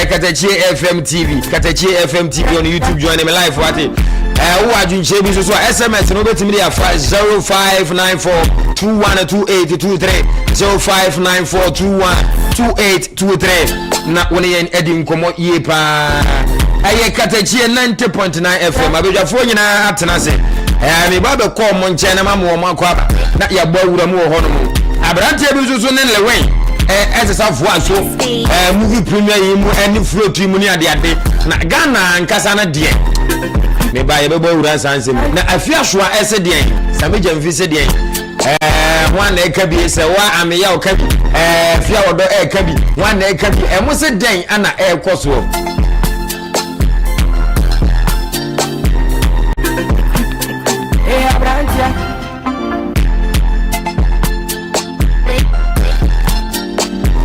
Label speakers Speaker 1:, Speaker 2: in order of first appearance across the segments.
Speaker 1: KatakyieFM TV. KatakyieFM TV on YouTube. Join me live. What it? Who are you? So SMS no bet me there 0594212823 0594212823. Na when you edim komo ye pa. Aye Katakyie 90.9 FM. Abeja fo nyina atena se. Me baba call mo nche na mama mo akwa na ya gba wura mu ho no mu. Abrante bi so ne lewen. As a so movie premiere mu any float mu ni ade na Ghana nkasa na de me ba ye bebo wura sanse mu na afia soa ese de sameja mfi se de one na ka bi se wa ame ya o ka bi fia odo ka bi one na ka bi mo se den ana koso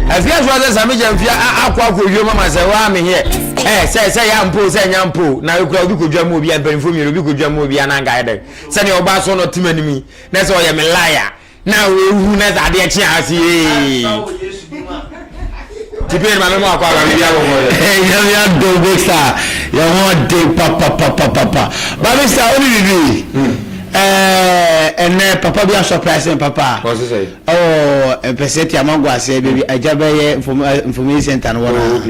Speaker 1: Afia so sameja mfi akwa dwo mama se wa ame here say yampo say nyampo na ekura obi kodwa mu obi ampanfo mi obi kodwa mu obi ananga ede se ne oba so no timanimi na se oye me liar na wehu na za de chi ase Tipin ma me mo akwa ba bia bo ya do Bigstar ya won de papa ba Bigstar oni bibi ene papa bi a surprise papa what you say peseti amango ase baby ajabe information center no wona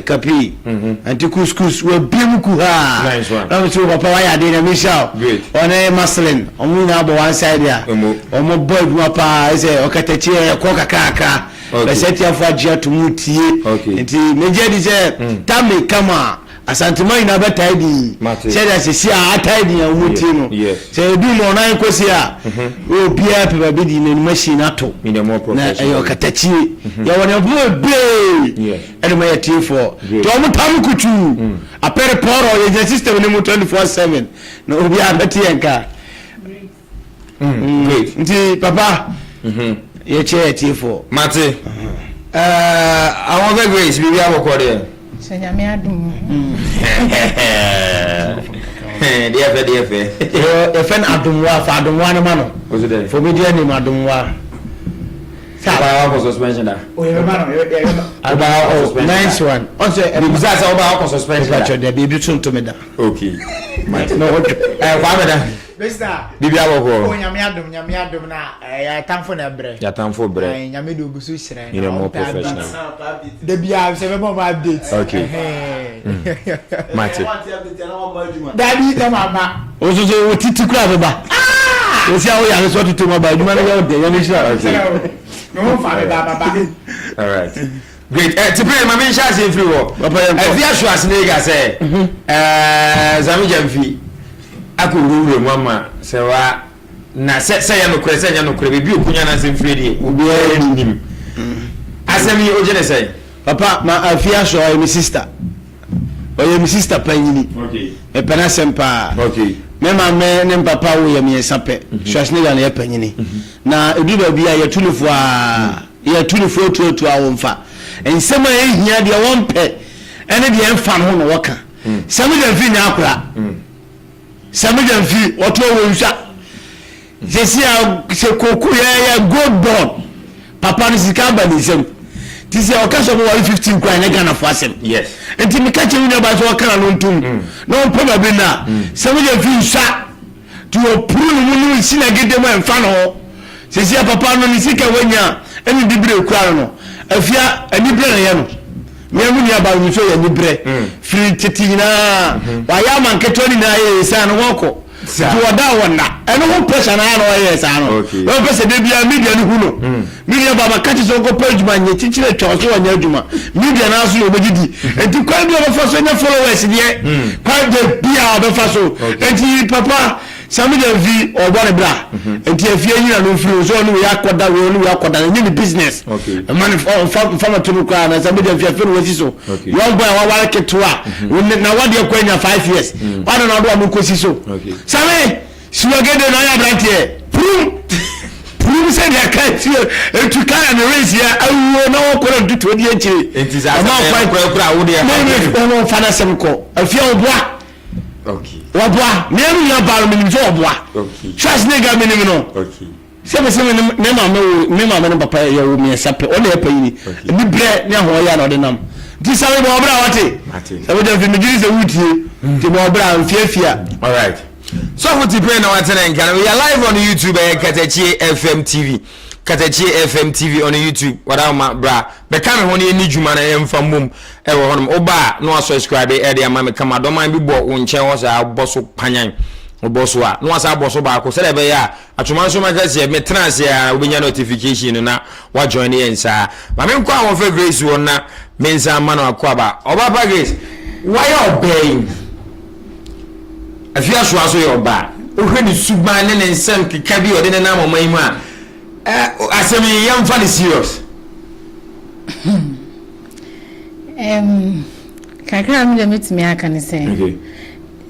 Speaker 1: kapi anti couscous we bimuku ha nice one na so papa wa ya de na Michelle one maslin omu na abo one side ya omo boy bu pa ise Katakyie ko kakaka peseti afọ ajia tumutie nti meje di se tami kama asantima ina beta di said se ataidi ya umuti no se du mo na nkosi a obi a pe ba di na machine ato na ayo Katakyie ya wona bu be ene ma yati for to mo tam kutu apere poro ye system ni mo 24/7 na obi a beti enka nti papa ye che yati for mate I want the grace bi bia boko there
Speaker 2: Senyame adum.
Speaker 1: DF.
Speaker 3: Efen adumwa fa adumwa no mano. For me dia ni adumwa.
Speaker 1: Saba wa suspension da.
Speaker 3: O ye mano, about nice one. On say
Speaker 1: e bisa sa oba wa suspension da.
Speaker 3: There be bi tun to me da.
Speaker 1: Okay. No okay. Kwa me da.
Speaker 2: Bigstar.
Speaker 1: Bibia boko.
Speaker 2: O nyame adum na ya tamfo na bre.
Speaker 1: Ya tamfo bre.
Speaker 2: Nyame do busu hire.
Speaker 1: You more professional.
Speaker 2: The bia se be more update.
Speaker 1: Okay. Mate.
Speaker 2: Daddy dem ama.
Speaker 3: O so so titi kura beba. O si awo ya so titi mo ba aduma na ya de ya ni sha.
Speaker 2: No fa me baba.
Speaker 1: All right. Great. To play my main chance in free war. If you are snake say Sameja Fie akuru mama se wa na se ya no kure bi okunya na se free die obi a nim. Asemi o jene say
Speaker 3: papa ma afia so my sister. Oye mi sister panyini.
Speaker 1: Okay.
Speaker 3: E pena sempa.
Speaker 1: Okay.
Speaker 3: Me ma me ne papa wo ye mi sape. Schwarzenegger na ye panyini. Na edu ba bia ye tulufo a ye tulufo tuatu a wo mfa. Ensema ye hia de won pe ene de emfa no no woka. Sameja Fie nya akura. Sameja Fie oto wo nsa. Jesi a se koku ye gold bond. Papa ni sikamba ni sem. Tisi okaso mo 115 kwa na Ghana for asem.
Speaker 1: Yes.
Speaker 3: Enti mi kache nya ba so kana no ntum. No probably na. Sameja Fie nsa. To opuru no mu sina gede mo emfa no. Jesi a papa no ni sika wanya eni dibre kwa no. Afia ani bre na ye no. Me mu ya ba mu so ya ni bre. Free titina. Wa ya man ketoni na ye sa no woko. To wada wona. Eno ho pressure na ya no ye sa no. No pese de bia media ni hu no. Media baba kati so ko page man ye chichire cho so wanya adwuma. Media na so yo begidi. Enti kwa bi o fa so nya followers die. Kwa de bia o be fa so. Enti papa Sameja Fie obore bra enti afie nyina no free so no ya koda we no ya koda ni business man fama to kwa na Sameja Fie afie no so young boy wa wale ketwa na wade kwanya 5 years wana na do amukosi so same siwagede na ya brantie prum se ya kati etu kana na race ya awo na wo kora duto di enchire
Speaker 1: enti za kura wo dia
Speaker 3: no fana semko afie oboa.
Speaker 1: Okay.
Speaker 3: Wabwa, nenu ya baro minimzo wabwa.
Speaker 1: Okay.
Speaker 3: Schwarzenegger minimzo no.
Speaker 1: Okay.
Speaker 3: Sebe me mama ne papa ya wo me sape. Ole epa yini. Ni bre ne ho ya na de nam. Ti sabe mo obra wate. Sabe je fi migiri se wutie. Ti mo obra mfiafia.
Speaker 4: All right. So for the prayer now we are live on YouTube KatakyieFM TV. KatakyieFM TV on YouTube. Wada ma bra. Be ka me ho ne ni djuma na emfa mom e wo honom. Oba no subscribe e dey ama me kama do man bi bo wo nche wo sa boso panyan. Oboso a no asa boso ba ko se le be ya atuma so ma kase me trans ya obenya notification na wa join ye nsa. Ma me nko awon fe Grace won na me nsa ma na akwa ba. Oba pa Grace. Why obeying? Afia so aso yo ba ohwe ni suban ne nsem keka bi ode ne na moman mu a asemi yam fa ni serious
Speaker 5: kakra mi de metimi aka ne se okay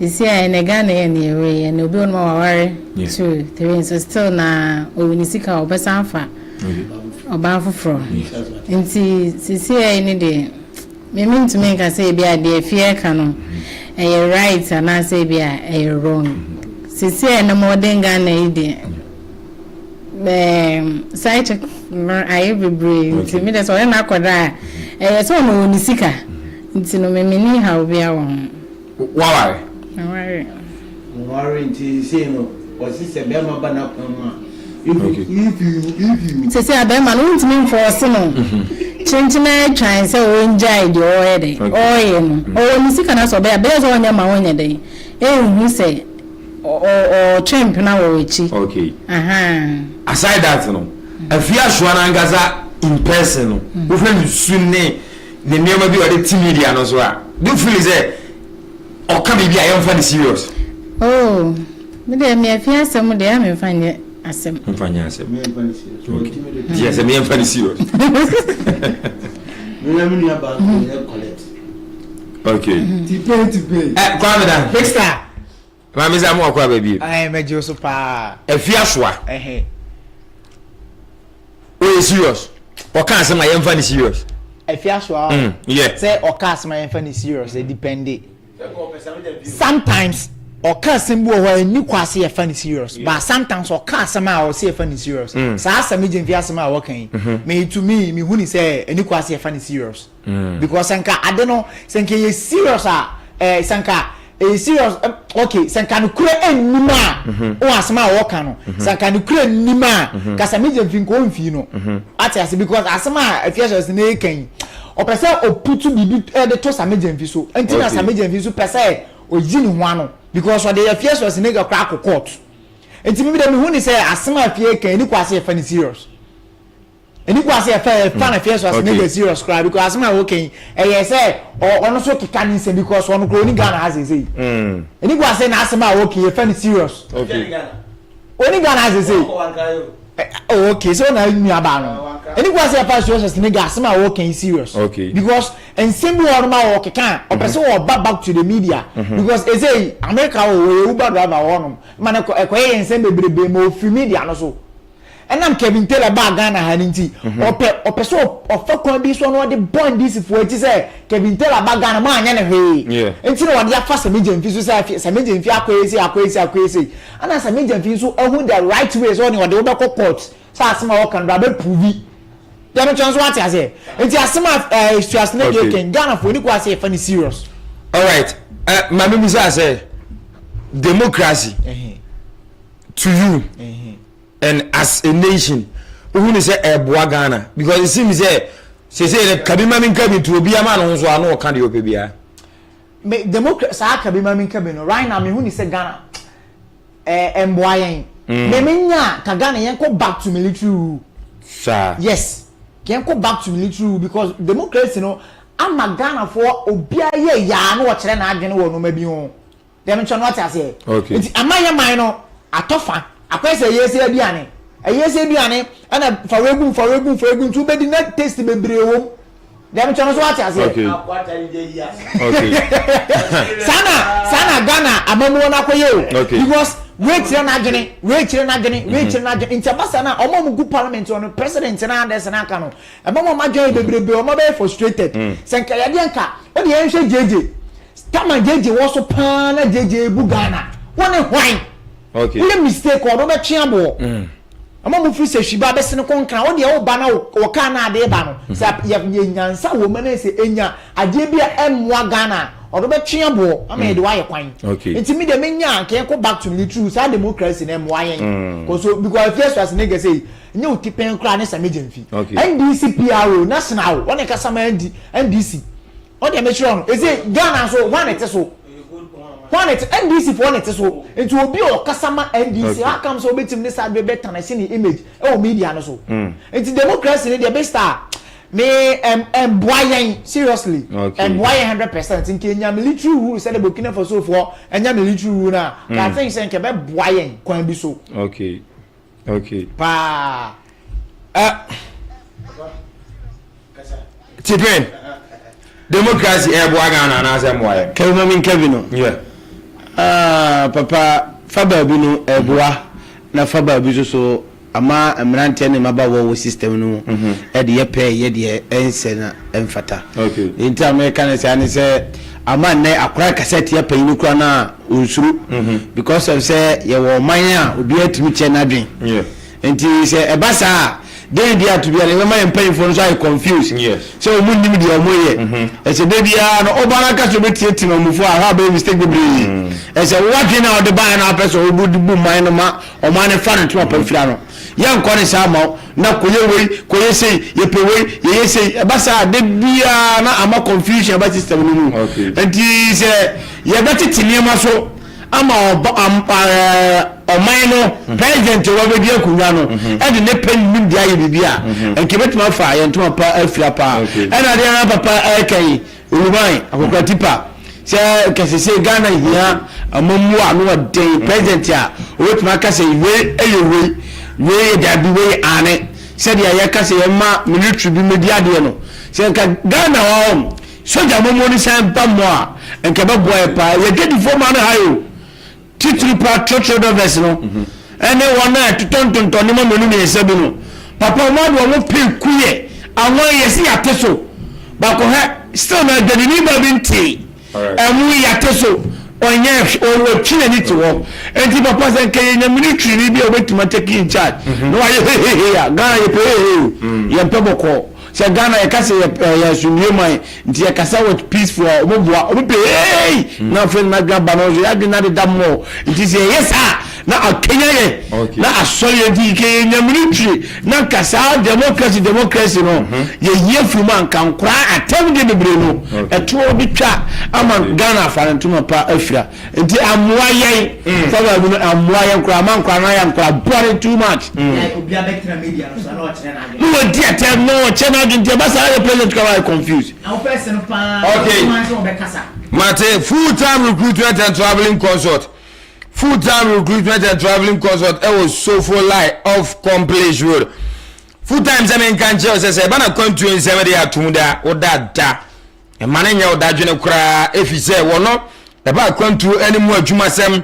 Speaker 5: isi a ne Ghana ye ne we ne obi on ma waware 2 3 so still na owini sika obesa fa oba foforo nti sisi e ne de me ntumi nka se bia de fie ka no right and I say be wrong. Sisi na modern Ghana ide. Site I be brain. Nti me that's why na akoda. So no ni sika. Nti no me ni ha obi a won.
Speaker 4: Waware.
Speaker 1: Waware nti say no. Osi se be ma ba na kwama. If you
Speaker 5: Sisi abema no ntimi force no. Chinchina try say o enjoy the already. Oh no. O ni sika na so be so onya ma wonya dey. Hu say o champ na wo echi.
Speaker 4: Okay.
Speaker 5: Aside
Speaker 4: that no. Afia so na ngaza in person no. Wo friend sunne ne nema bi o de media no so a. Do feel say o ka bi a yam fa serious.
Speaker 5: Oh. Me dey me afia sem dey am fa nye asem.
Speaker 4: Mfanya asem. Yes, me am serious. Okay.
Speaker 2: Tipe.
Speaker 4: Kwame da.
Speaker 2: Bigstar.
Speaker 4: Kwame za mo akwa baby.
Speaker 2: Meje so pa.
Speaker 4: Afia soa. O serious. O kan asem I am funny serious.
Speaker 2: Afia soa.
Speaker 4: Yeah.
Speaker 2: Say o kan asem I am funny serious, it depend. Sometimes o ka sembu o ni kwase e funny serious but sometimes o ka asema o say funny serious sa asema je mfi asema o kan me to me hu ni say ni kwase e funny serious because sanka ade no sanka ye serious sanka serious okay sanka no kure enima o asema o kan no sanka no kure enima ka asema je mfi ko mfi no ati ase because asema afiasos na kan o pese o putu bibi de to asema je mfi so enti na asema je mfi so pese o jini ho ano because what they fears was nigga crack court enti me dem hu ni say asema afie kan ni kwase e funny serious eni kwase e fan affairs was nigga serious cry because asema wo kan e say ono so kika ni say because ono kro ni Ghana has say eni kwase na asema wo kan e funny serious
Speaker 4: okay
Speaker 2: oni Ghana has say oh okay so na mi aba no eni kwase e fan serious nigga asema wo kan serious
Speaker 4: okay
Speaker 2: because and simple normal work can or person or back to the media because they say America o Uber driver won man ekwaye ensem bebrebe mo fi media no so and am Kevin Taylor ba Ghana ha nti o person o fa kon bi so no de bond this for it say Kevin Taylor ba Ghana ma anya ne hwe nti no wade afa sameje mfi so say sameje mfi akoyesi ana sameje mfi so ehun the right way so ne wade wo be court sa asema wo kan ba be prove dem chance what I say enti asema stress na get Ghana for ni kwase fa ni serious.
Speaker 4: All right my baby say democracy to you and as a nation who say eboa Ghana because it seems say kabima min kabi to obi ama no so ano ka de opebia
Speaker 2: me democracy sa kabima min kabi no right now me who ni say Ghana emboa yen me menya ka Ghana yen go back to military rule
Speaker 4: sir
Speaker 2: yes can go back to military because democracy no ama Ghana for obia ye ya no wo kire na adwene wo no ma bi ho dem ncho no what I say
Speaker 4: okay
Speaker 2: amaya man no atofa akwese yesi aduane yesi aduane ana fawegun tu be di na taste bebre wo dem ncho no what I say
Speaker 1: akwata ide ya
Speaker 4: okay
Speaker 2: sana Ghana amamu na koye
Speaker 4: okay
Speaker 2: because we kire na adwene inti abasa na omo mu parliament on president na ades na aka no omo ma adwene bebrebe omo be frustrated senka ya de nka o de enhwe jeje tama jeje wo so pa na jeje bu Ghana woni hwan
Speaker 4: okay
Speaker 2: we mistake o do be twa bo ama mu free say shiba be sene konkran wo de wo ba na wo ka na ade ba no say ye nyansa wo ma na say enya ade bia emwa Ghana odo be twen bo ama ye de wa ye kwan enti me de menya ke ko back to military say democracy na emwa yen so because first as nigga say nyu tipen kra ne sa mejenfi NDC PRO national one ka sama NDC o de me sure is it Ghana so one it so one it NDC for one it so it will be o kasama NDC how come so betim this side be better na see the image e media no so it's democracy the Bigstar me boyen seriously boyen 100% in Kenya military rule say the Burkina Faso for enya military rule na I think say ke be boyen kwan bi so
Speaker 4: okay
Speaker 2: pa
Speaker 4: Tipen democracy Ghana na say boyen
Speaker 3: Kevin
Speaker 4: yeah
Speaker 3: papa faba bi no eboa na faba bi so ama emrante ne maba wo system no e de yepe ye de ense na emfata
Speaker 4: okay
Speaker 3: inti america ne say ama ne akora cassette ye panyi kura na unsuru because of say ye wo man a obi atimi che na dwen
Speaker 4: yeah
Speaker 3: inti say ebasa then dia to be ale ma pay for so I confused
Speaker 4: yes
Speaker 3: so mu nim dia mo ye e say de bia no obana ka so betie tim amufo a ha be mistake be e say what na the buy na person obu bu man no ma o man fa no to pa fira no ya nko ne sa ma na koye sei ye pewe ye sei e basa de bia na ama confusion about system no mu enti say ye betiti niam so ama oman no president wa be dia kunwa no e de ne pen nim dia ye bibia enke betima fa ye ntoma pa afira pa e na de na papa kai ulubai akokra tipa se kase Ghana hia amamu anu den president a wetima kase we da bi we ane se dia ye kase ye ma military bi media de no se ka Ghana wa soja momo ni san pa mo a enke be boy pa ye gedi fo ma na hayo titiri pa church of no ene wona tutontonto ni mo menu ni esebi no papa mo do mo pe kuye awon yesi ateso ba ko ha still na de ni ba binti emu yateso onye o chine ni to enti papa say ke nya military ni bi obetima take in charge no aye ya Ghana ye pe ye pe boko se Ghana ye kase ya sunye mai nti ye kasa with peaceful oboboa obe na fe na gaba no ya de na de damo nti se yes na akenya ye na asole di ke nya military na kasa democracy no ye yefu man kan kura atem de bebre no eto bi twa ama Ghana fa ntuma pa afira nti amwa yen faba bi no amwa yen kura man kura na yan kura boring too much
Speaker 2: obi abektra media no so na o kire na age
Speaker 3: no dia tem no chena nti basa I president come confused
Speaker 2: our person pa
Speaker 4: okay Mate full-time recruitment and traveling consult was so full light of complete road full-time semen kan che say bana kontu en semen dia tumda odada e manenya odadwene kura efise wono e ba kontu animu adwuma sem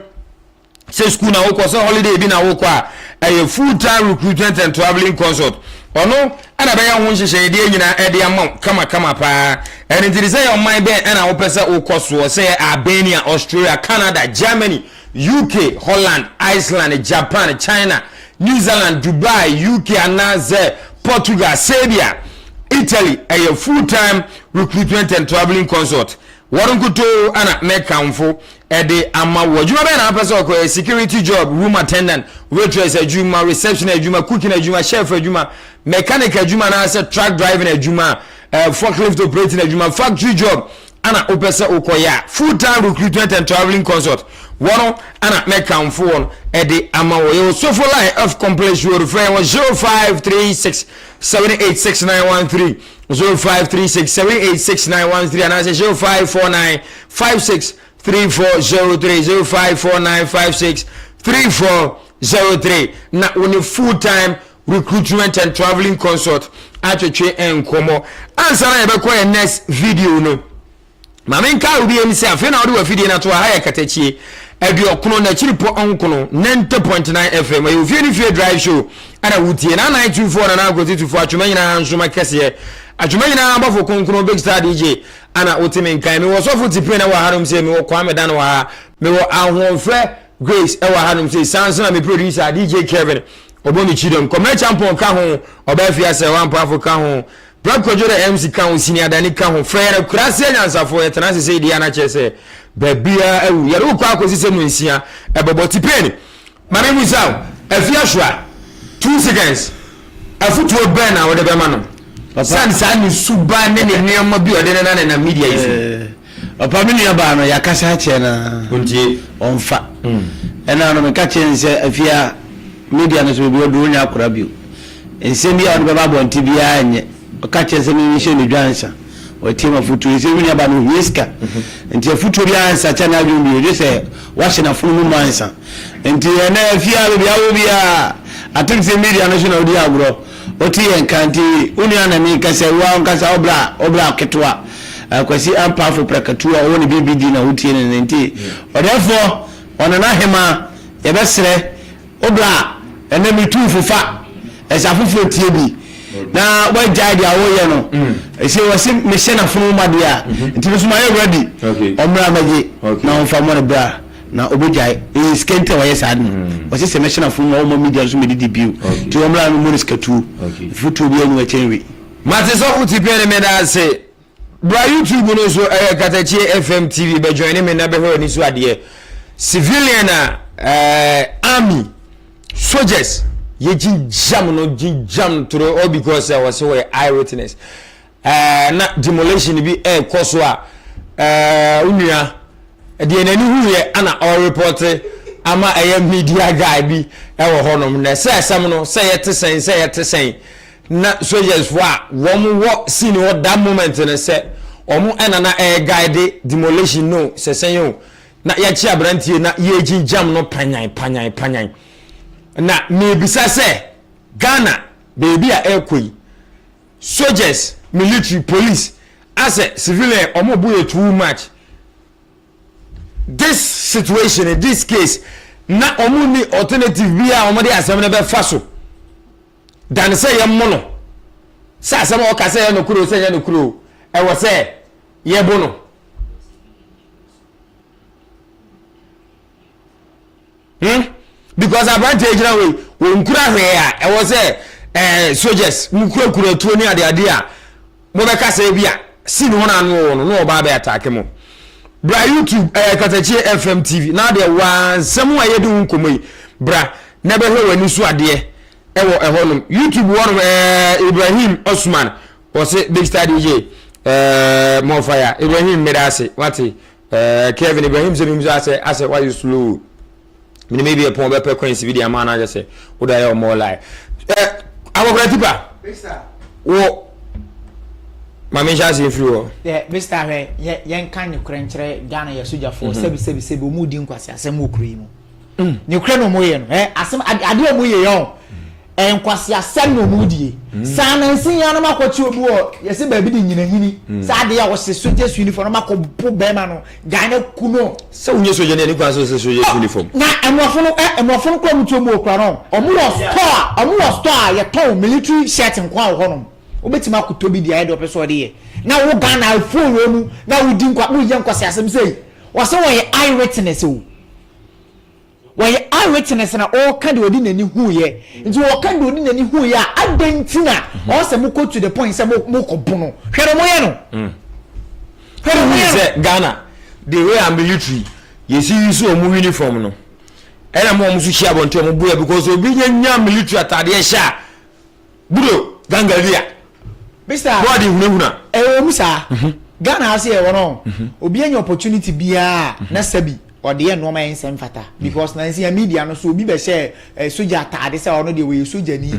Speaker 4: say school na wokọ so holiday bi na wokọ a full-time recruitment and traveling consult ono ana be ya ho nhyehyɛ de nyina e de ama kama pa and it is say on my ben ana wo pese wokọ so say Albania, Australia, Canada, Germany, UK, Holland, Iceland, Japan, China, New Zealand, Dubai, UK, and Portugal, Serbia, Italy, a full-time recruitment and traveling consult. Warren Kuto ana make kamfo ede amawo adwuma be na person ko security job, room attendant, waitress adwuma, reception adwuma, cooking adwuma, chef adwuma, mechanic adwuma na say truck driving adwuma, forklift operating adwuma, factory job ana opesa okoya full-time recruitment and traveling consult. One ana make kamfo ede amawo yo so for line of complex your friend was 0536 786 0536 786 and I say 0549 56 3403 0549 56 3403 na on full-time recruitment and traveling consult atwetwe enkomo answer na be call next video no mamen ka obi emi say afi na odi wa video na to ha Katakyie Ediokono na chiripo onkono 90.9 FM ayo fie drive show ana wutie na 924 na agoti 24 atwuma nyina nsoma kese atwuma nyina abafo konkono Bigstar DJ ana otime nkan me wosofu tipe na wa hanom se me wo kwa me dan wa me wo ahonfre Grace e wa hanom se sanso na me producer DJ Kevin obomi chidom come champion ka ho oba fia se one powerful ka ho Brad Kojore MC ka ho senior dani ka ho frere kurase nyansafo ye tena se dia na chese babia ewu yare ukwa akosi se mu nsia ebobo tipeni mame musaw afia hwa 2 seconds afutu oben na wode be ma no san san suba ne ne nneema bi ode na media yi
Speaker 3: opa mini aba no yakasa che na
Speaker 4: untie
Speaker 3: onfa ena no me ka che nse afia media no so bi odo nya akora bio ense bi a no be ba bonti bia anye o ka che nse mi she ni dwansa o team afutu ense mini aba no yeska enti afutu bia ansa cha na bi o se wa she na funu mu ansa enti ena afia bia wo bia atinse media no so na odi agro oti enkanti uni ana mi kase wa nkasa obra ketwa kwasi ampafo prakatua woni BBD na utie ne nti therefore ona na hema ye besre obra ene mitu fufa esafufu tie bi na wajai dia wo ye no ese wasi me na funu madia nti no suma ye ready omra maji na onfa mo bra na obojai skente wa yesa adu wasi se me na funu o mo media so me di biu ti omra no mo skatu futu bi enu echenwi
Speaker 4: mate so futi pele me da se bra YouTube no so KatakyieFM TV be join me na be ho ni so ade civilian army soldiers ye jam through all because I was so eyewitness na demolition bi koso a unua de nani hu ye ana all report ama media guy bi wo honom na say asam no say yete sen na soldiers wa wo scene wo that moment na say omo enana guide demolition no say yo na ya chi abrantie na ye jam no panyan na me bisa say Ghana baby a ekoi soldiers military police as a civilian omo boy too much this situation in this case na omo ni alternative bia omo de asem na be faso dan say ye mono say asem o ka say no kuro e wo say ye bono because advantage na we nkura hwe a e wo say soldiers nkura tuo ni ade a mo be ka say bia si no na no oba be attack mo bra YouTube KatakyieFM TV na de wansem wa yedu nkomoi bra na be hwe wani so ade ewo ehonum YouTube won Ibrahim Osman o se Bigstar DJ more fire Ibrahim Medase wati Kevin Ibrahim se bimzo ase why you slow me maybe upon be frequency video man I just say would I more like our tipa Bigstar wo mama chance free
Speaker 2: Bigstar yen kan you krenchre Ghana ya soja for sebi omudi nkwase asem okuri mu ni kre no moye no asem ade omoye yo enkwase asem no omudi sana nsin ya no makochi obu o yesi ba bi di nyina hini sa ade ya wo se soja uniform makopo be ma no Ghana kuno
Speaker 4: se unye soja ne kwase se soja uniform
Speaker 2: na emofo ko mutu omu okra no omu store ye ton military shirt nkwa ho no obetima akoto bi dia edo peso de ye na wo Ghana phone mu na wo di nkwa wo ye nkwase asem sei wo se wo ye eyewitness o wo ye eyewitness na o ka de odi nani hu ye nti wo ka de odi nani hu ye adentina o se mo go to the point se mo ko bono hwere mo ye no hwere mo ye
Speaker 4: se Ghana the way am military ye see use o mu uniform no ena mo mu su hia bonto mo buya because obi nya military atade sha buro gangalia
Speaker 2: Bigstar
Speaker 4: body hunahuna
Speaker 2: musa Ghana ase e wono obi anya opportunity bia na sabi ode ye no ma ensem fata because na nsia media no so obi be share soja atade se ono de we soja ni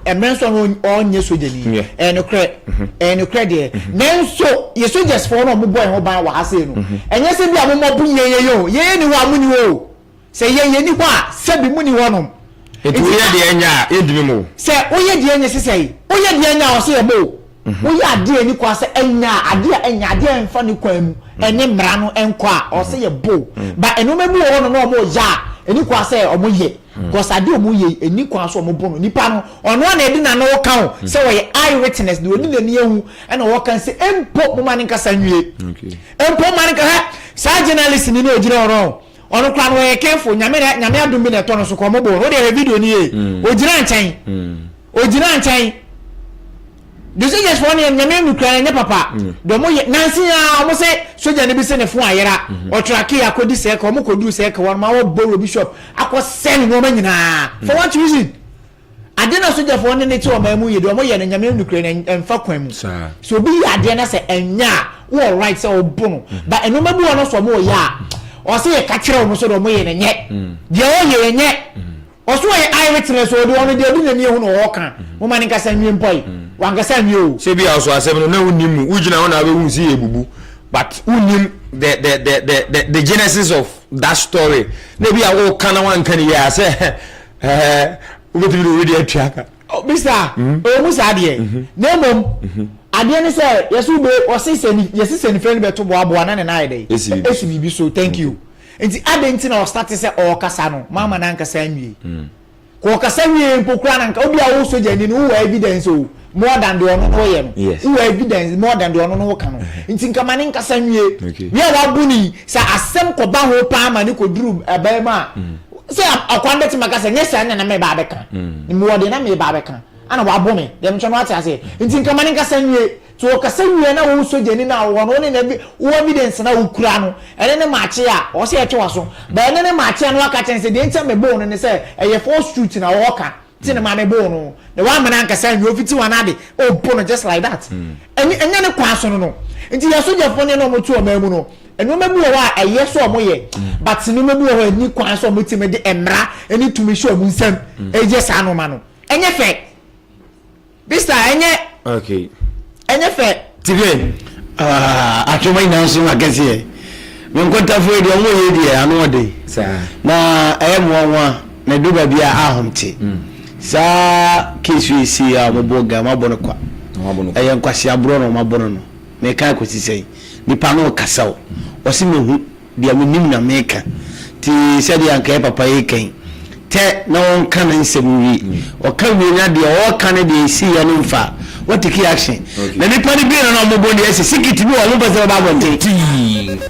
Speaker 2: emrenso no onye soja ni no kre de nenso ye soldiers for no mo boy ho ban wa ase no enye se bia mo bu ye ni wa mu ni wo se ye ni kwa sabi mu ni wono
Speaker 4: etu ye de enya edimi mo
Speaker 2: se oye de enya sesei oye de enya o se ebo oye ade ani kwa se enya ade enfa ni kwa mu enye mra no enkwa o se ye bo ba eno memu wo no no mo ya eni kwa se o mo ye because ade o mo ye eni kwa so o mo bo no nipa no ono na edi na no ka o se wo ye eyewitness de oni na ni ehu e na wo kan se empo mo mani kasa nwie empo mani ka ha sa journalist ni no ojire oro ono kwa no ye careful nyame adum bi na to no so ko mo bo o de video ni e ogina nchen the soldiers for nyame nukra nya papa do mo ye nansi a mo se soldier ne bi se ne fo ayera o trackie akodi se ka mo kodu se ka won ma wo borrow bishop akosel no ma nyina for what reason ade na soldier for ne ti o ma mu ye do mo ye ne nyame nukra emfa kwan mu so bi ade na se enya wo right se o bunu but eno ma bi wo no so mo ya o se ye ka kire o mo so do mo ye ne nye de o ye nye o so ye eyewitness o do no de du na ni hu no wo kan mo ma ne ka sa nwie mpoi wangasa nyo
Speaker 4: se bi also asem no na unimu ugina ho na be hu si ebubu but unim the genesis of that story na bi awo kana wan kan ya se ubeti do ready atuaka
Speaker 2: Bigstar o mu sa de na mom ade ne se yesu be o se ni friend be to boabo na ne na ide esi bibi so thank you enti ade nti na o start se o kasa no mama na nkasa nwie ko kasa nwie mpokura na nka obi a wo so jani no wo evidence o more than the ono no ye no who evidence more than the ono no ka no nti nka mane nkasa nwie we wa buni sa asem ko ba ho pa ma ne ko duru aba ma se akwande ti makasa nyesa na me ba beka ni mo de na me ba beka ana wa bo me dem chono ati ase nti nka mane nkasa nwie to kasa nwie na wo so jeni na wo no ne na wo evidence na wo kura no ene ne mache a o se etwe waso ba ene ne mache no aka chen se de ntia me bo no ne se eye force shoot na wo ka tina mame bo no the one man ankasa nyo fiti wanade o bo no just like that enya ne kwa so no nti ya soja fo ne no mo tu o mamu no eno mamu wa eye so o mo ye but no mamu wa ni kwa so o mo ti me de emra eni tumi show mu nsam eje sa no ma no enye fe Bigstar enye
Speaker 4: okay
Speaker 2: enye fe
Speaker 3: tive atoma ina so akese me nkonta fo edi o mo ye di anu ode na mo nwa na duba bia ahomte sa kesu si a moboga mabono kwa ayen kwasi abro no mabono no me ka kwasi sei nipa no kasaw o se mehu dia menim na meka ti se dia nka papa yekan te na won kan nsem wi o kan wi na dia o kan de si ya no mfa what take action na nipa ni bi na mobono ese sikiti bi o mo pese ba bonte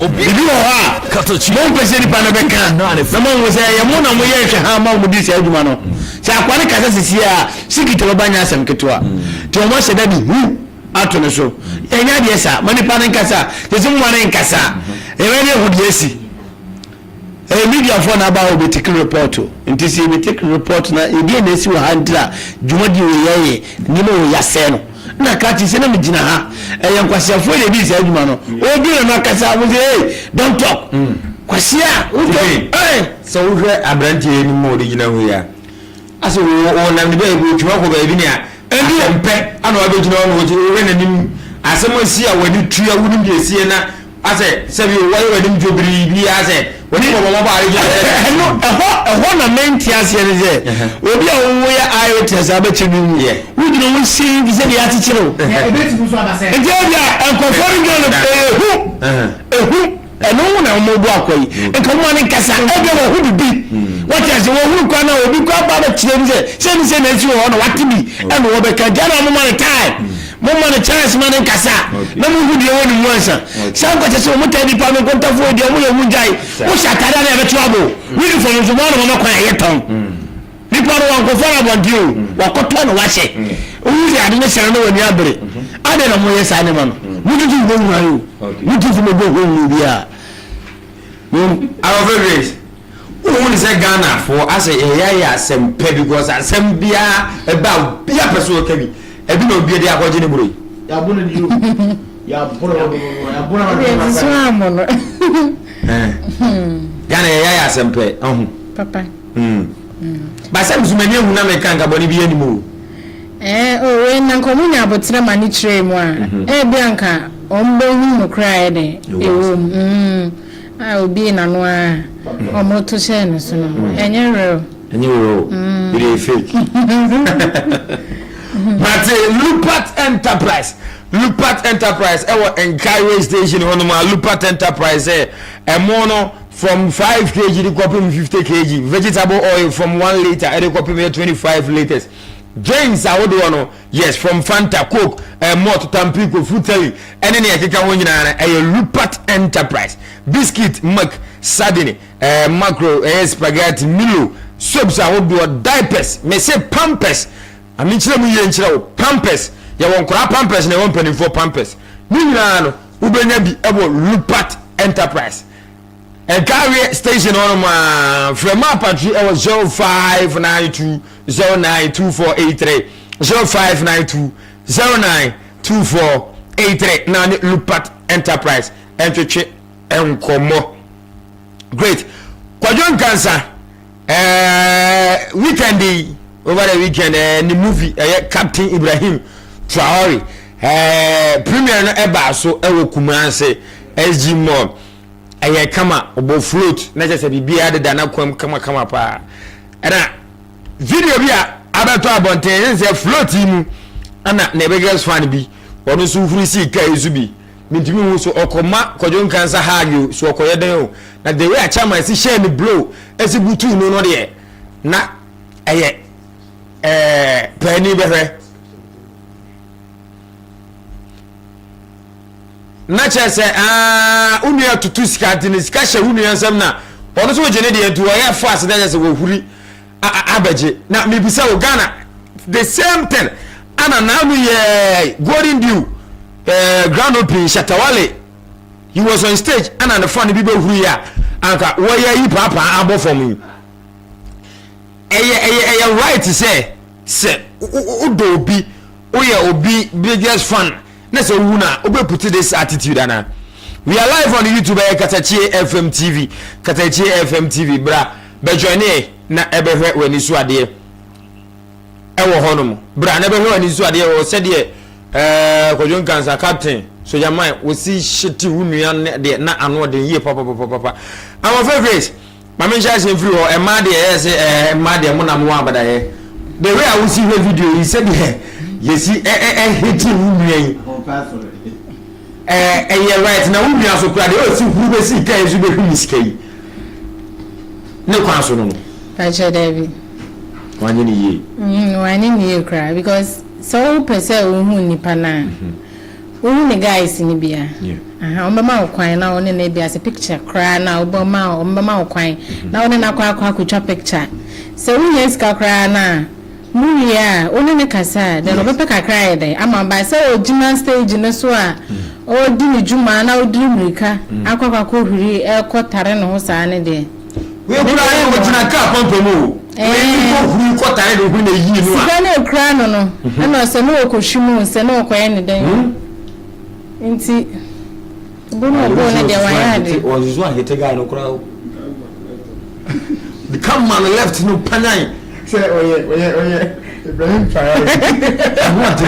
Speaker 3: obi wo ha Katakyie mo pese nipa na beka na mo wo se ya mo na mo ye hwe ha ma mo di se adwuma no se akwani kasa sisi a sikiti banya asem ketwa ti o mo se da bi hu ato ne so enya de esa mani pa ne kasa se mo mane nkasa e we ne hu de esi media for na ba o be take report nti se be take report na e bi na esi wo handla dwuma di wo ye ni mo ya se no na ka ti se na me gina ha nkwasi afo de bi se adwuma no o bi na kasa mo say don't talk kwasi a o
Speaker 4: so wo hwe abrantie ni mo de gina ho ya ase wo na me be go twa ko ba bi ni a endi mpe ana wa be gina ho no we na nim asemo si a wani tua wunim de sie na ase se bi wo wani mjobiri bi ase wani mo mo ba ari gina
Speaker 3: no eho na menti ase ne ze obi a wo ya ayo tesa ba chinu mu wo gina wo si bi se ya ti chiro
Speaker 2: e be ti buso abase
Speaker 3: endi ya enkoforin gina ehu eno na mo bu akoyi enka mo ne kasa ebe wo hu bibi what is wo hu kwa na obi kwa ba ba chire nze se na ti wo na watibi eno wo be ka jana mo man time mo man chance man kasa na mo hu de wo ni mo ansa san ko tese mo tadi pa me ko tafo de mo ye mu jai wo shatara na be tuabo wi fo mo so mo no kwa ye ton ni pa ro ko fara bondio wa ko to no wa she o wi ade ne sere no wani abere ade na mo ye sa ne ma no mutu go mu ayo mutu fu me go mu bia
Speaker 4: our favorite who say Ghana for as a ya sempe because asem bia eba bia person okabi ebi no bia de akwaje ne buru
Speaker 2: ya bunu ni yo ya bunu
Speaker 5: so amono
Speaker 4: Ghana ya sempe
Speaker 5: papa
Speaker 4: ba sem zumani hu na me kan ka boni bia ni mu
Speaker 5: o we na komunya abotre mani kire mu a bia nka ombo hu no cry de ewo obi na no a omoto she no so no enye real
Speaker 4: it is fake but Lupat Enterprise ewo Enkyrie station hono ma Lupat Enterprise mono from 5 kg to 50 kg vegetable oil from 1 liter e dey 25 liters James awodo yes from Fanta Coke malt Tampico Fruteli ene ne yakeka ho nyina na Lupat Enterprise biscuit mac sardine macro spaghetti milo soaps a wodo diapers me say pampers ami kire mu ye nkire wo pampers ya won kora pampers na won panifo pampers ni nyina no ubenya bi ebo Lupat Enterprise Carrier station on my from my patri I was 0592 092483 0592 092483 now Lupat Enterprise entry enkomo great Kwajon Cancer weekend over the weekend the movie Captain Ibrahim Traore premiere no eba so ewo Kumase SG Mall eye kama obo float na je se bibia de dana kwam kama pa era video bi a abato abonten se float mu ana na Biggest fan bi ono so huru si ka ezu bi mintimi hu so okoma Kwajon Cancer hagio so okoye den o na the way a chama si share me blow esi butu no de na eye pani behwe na chese unia tutu skati ni skasha unia nsam na ono so gene de entu oya fast na chese wo huri abaje na mebisa o Ghana the same thing ana na mu ye golden dew grand opening Shatawale he was on stage ana the fan bi be huri ya anka wo ya yi papa abo from you eye right say udobi oya obi Biggest fan na say wuna obe put this attitude ana we are live on YouTube KatakyieFM TV KatakyieFM TV bra be join na ebehwe wani so ade ewo honom bra na ebehwe wani so ade o se de Kwajon Cancer captain so jamai we see shiti wunu de na ano de ye papa our favorite mama sha say free o e ma de say e ma de mo na mo abada ye the way I will see the video he said yes hiti wunu yen right na wunu aso kura de o si huru be si kai so be hu miskai ne kwa so no
Speaker 5: Pacha David
Speaker 4: wanye ni ye
Speaker 5: wanye ni ye kra because so pese hu nipa na hu ni guys ni bia aha omama okwan na one na bia se picture kra na omama okwan na one na kwa akutwa picture so hu yes ka kra na mu ya one ne kasa de no be kakra ye de ama ba se o gina stage no so a o di ni juma na o di mrika akwa ko huri e ko tare no ho sa ne de
Speaker 4: we kura no mo gina ka pompo mu we ko huri ko tare no hu na yi no a
Speaker 5: siga ne kra no no na se no ko hwimu se no ko ye ne den nti bono ne de wa ya de
Speaker 4: o zizo a hete guy no kura the come man left no panai
Speaker 2: say oye Ibrahim Traore
Speaker 4: what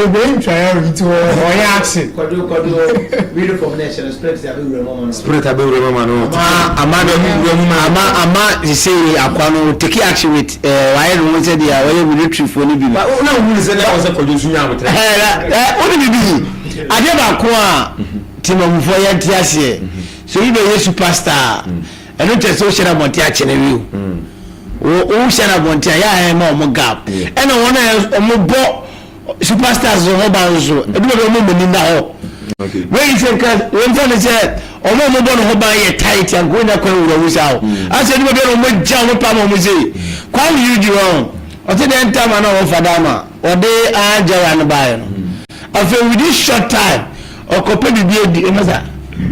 Speaker 2: Ibrahim Traore to oye action
Speaker 1: Kodo video combination spirit abi mama
Speaker 4: no
Speaker 3: ama say akwano take action with why no say dia why we retrieve for ni bi
Speaker 4: na hu say na was Kwajon sunya amotre
Speaker 3: oni bibi ade ba ko a timamufo ya ntiase so yi be superstar eno te so share monti a chene wi o share monti ya ma o gap eno wona o bo superstars ho banzo e bi o mo ni na ho okay when say ka when say o mo bo no ho ban ye tight and go na kwa wura wusa ho a say ni be no mo ja mo pa mo say kwa you do wrong o te den time na o fada ma o de a jara no ba no after with this short time o ko pe bi e di e masa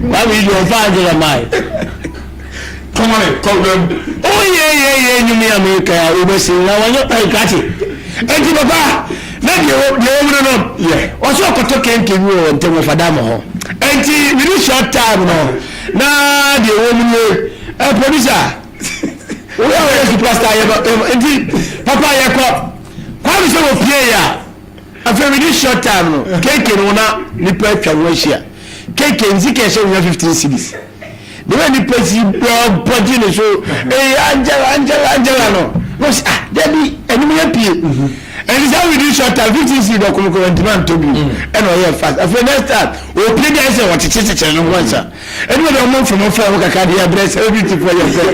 Speaker 3: why we do fa jara mai
Speaker 4: come on call them
Speaker 3: oh yeah nyumi America ya obesi na wanyo pa ikati enti baba na de o no yeah o so ko to kenke mi o ntemo fada mo ho enti with short time no na de o mu producer o ya o superstar ya enti papa ya ko kwa mi so o pie ya after with short time no kenke no na ni pa twa wo hia kenke nzike se 15 cedis the way the person body no so Angela no Debbie enemy pay and is how we do short time 15 cedis do come demand to be and o fast after next time o play there say what chiche no once anyway the month from for ka card ya dress everything for yourself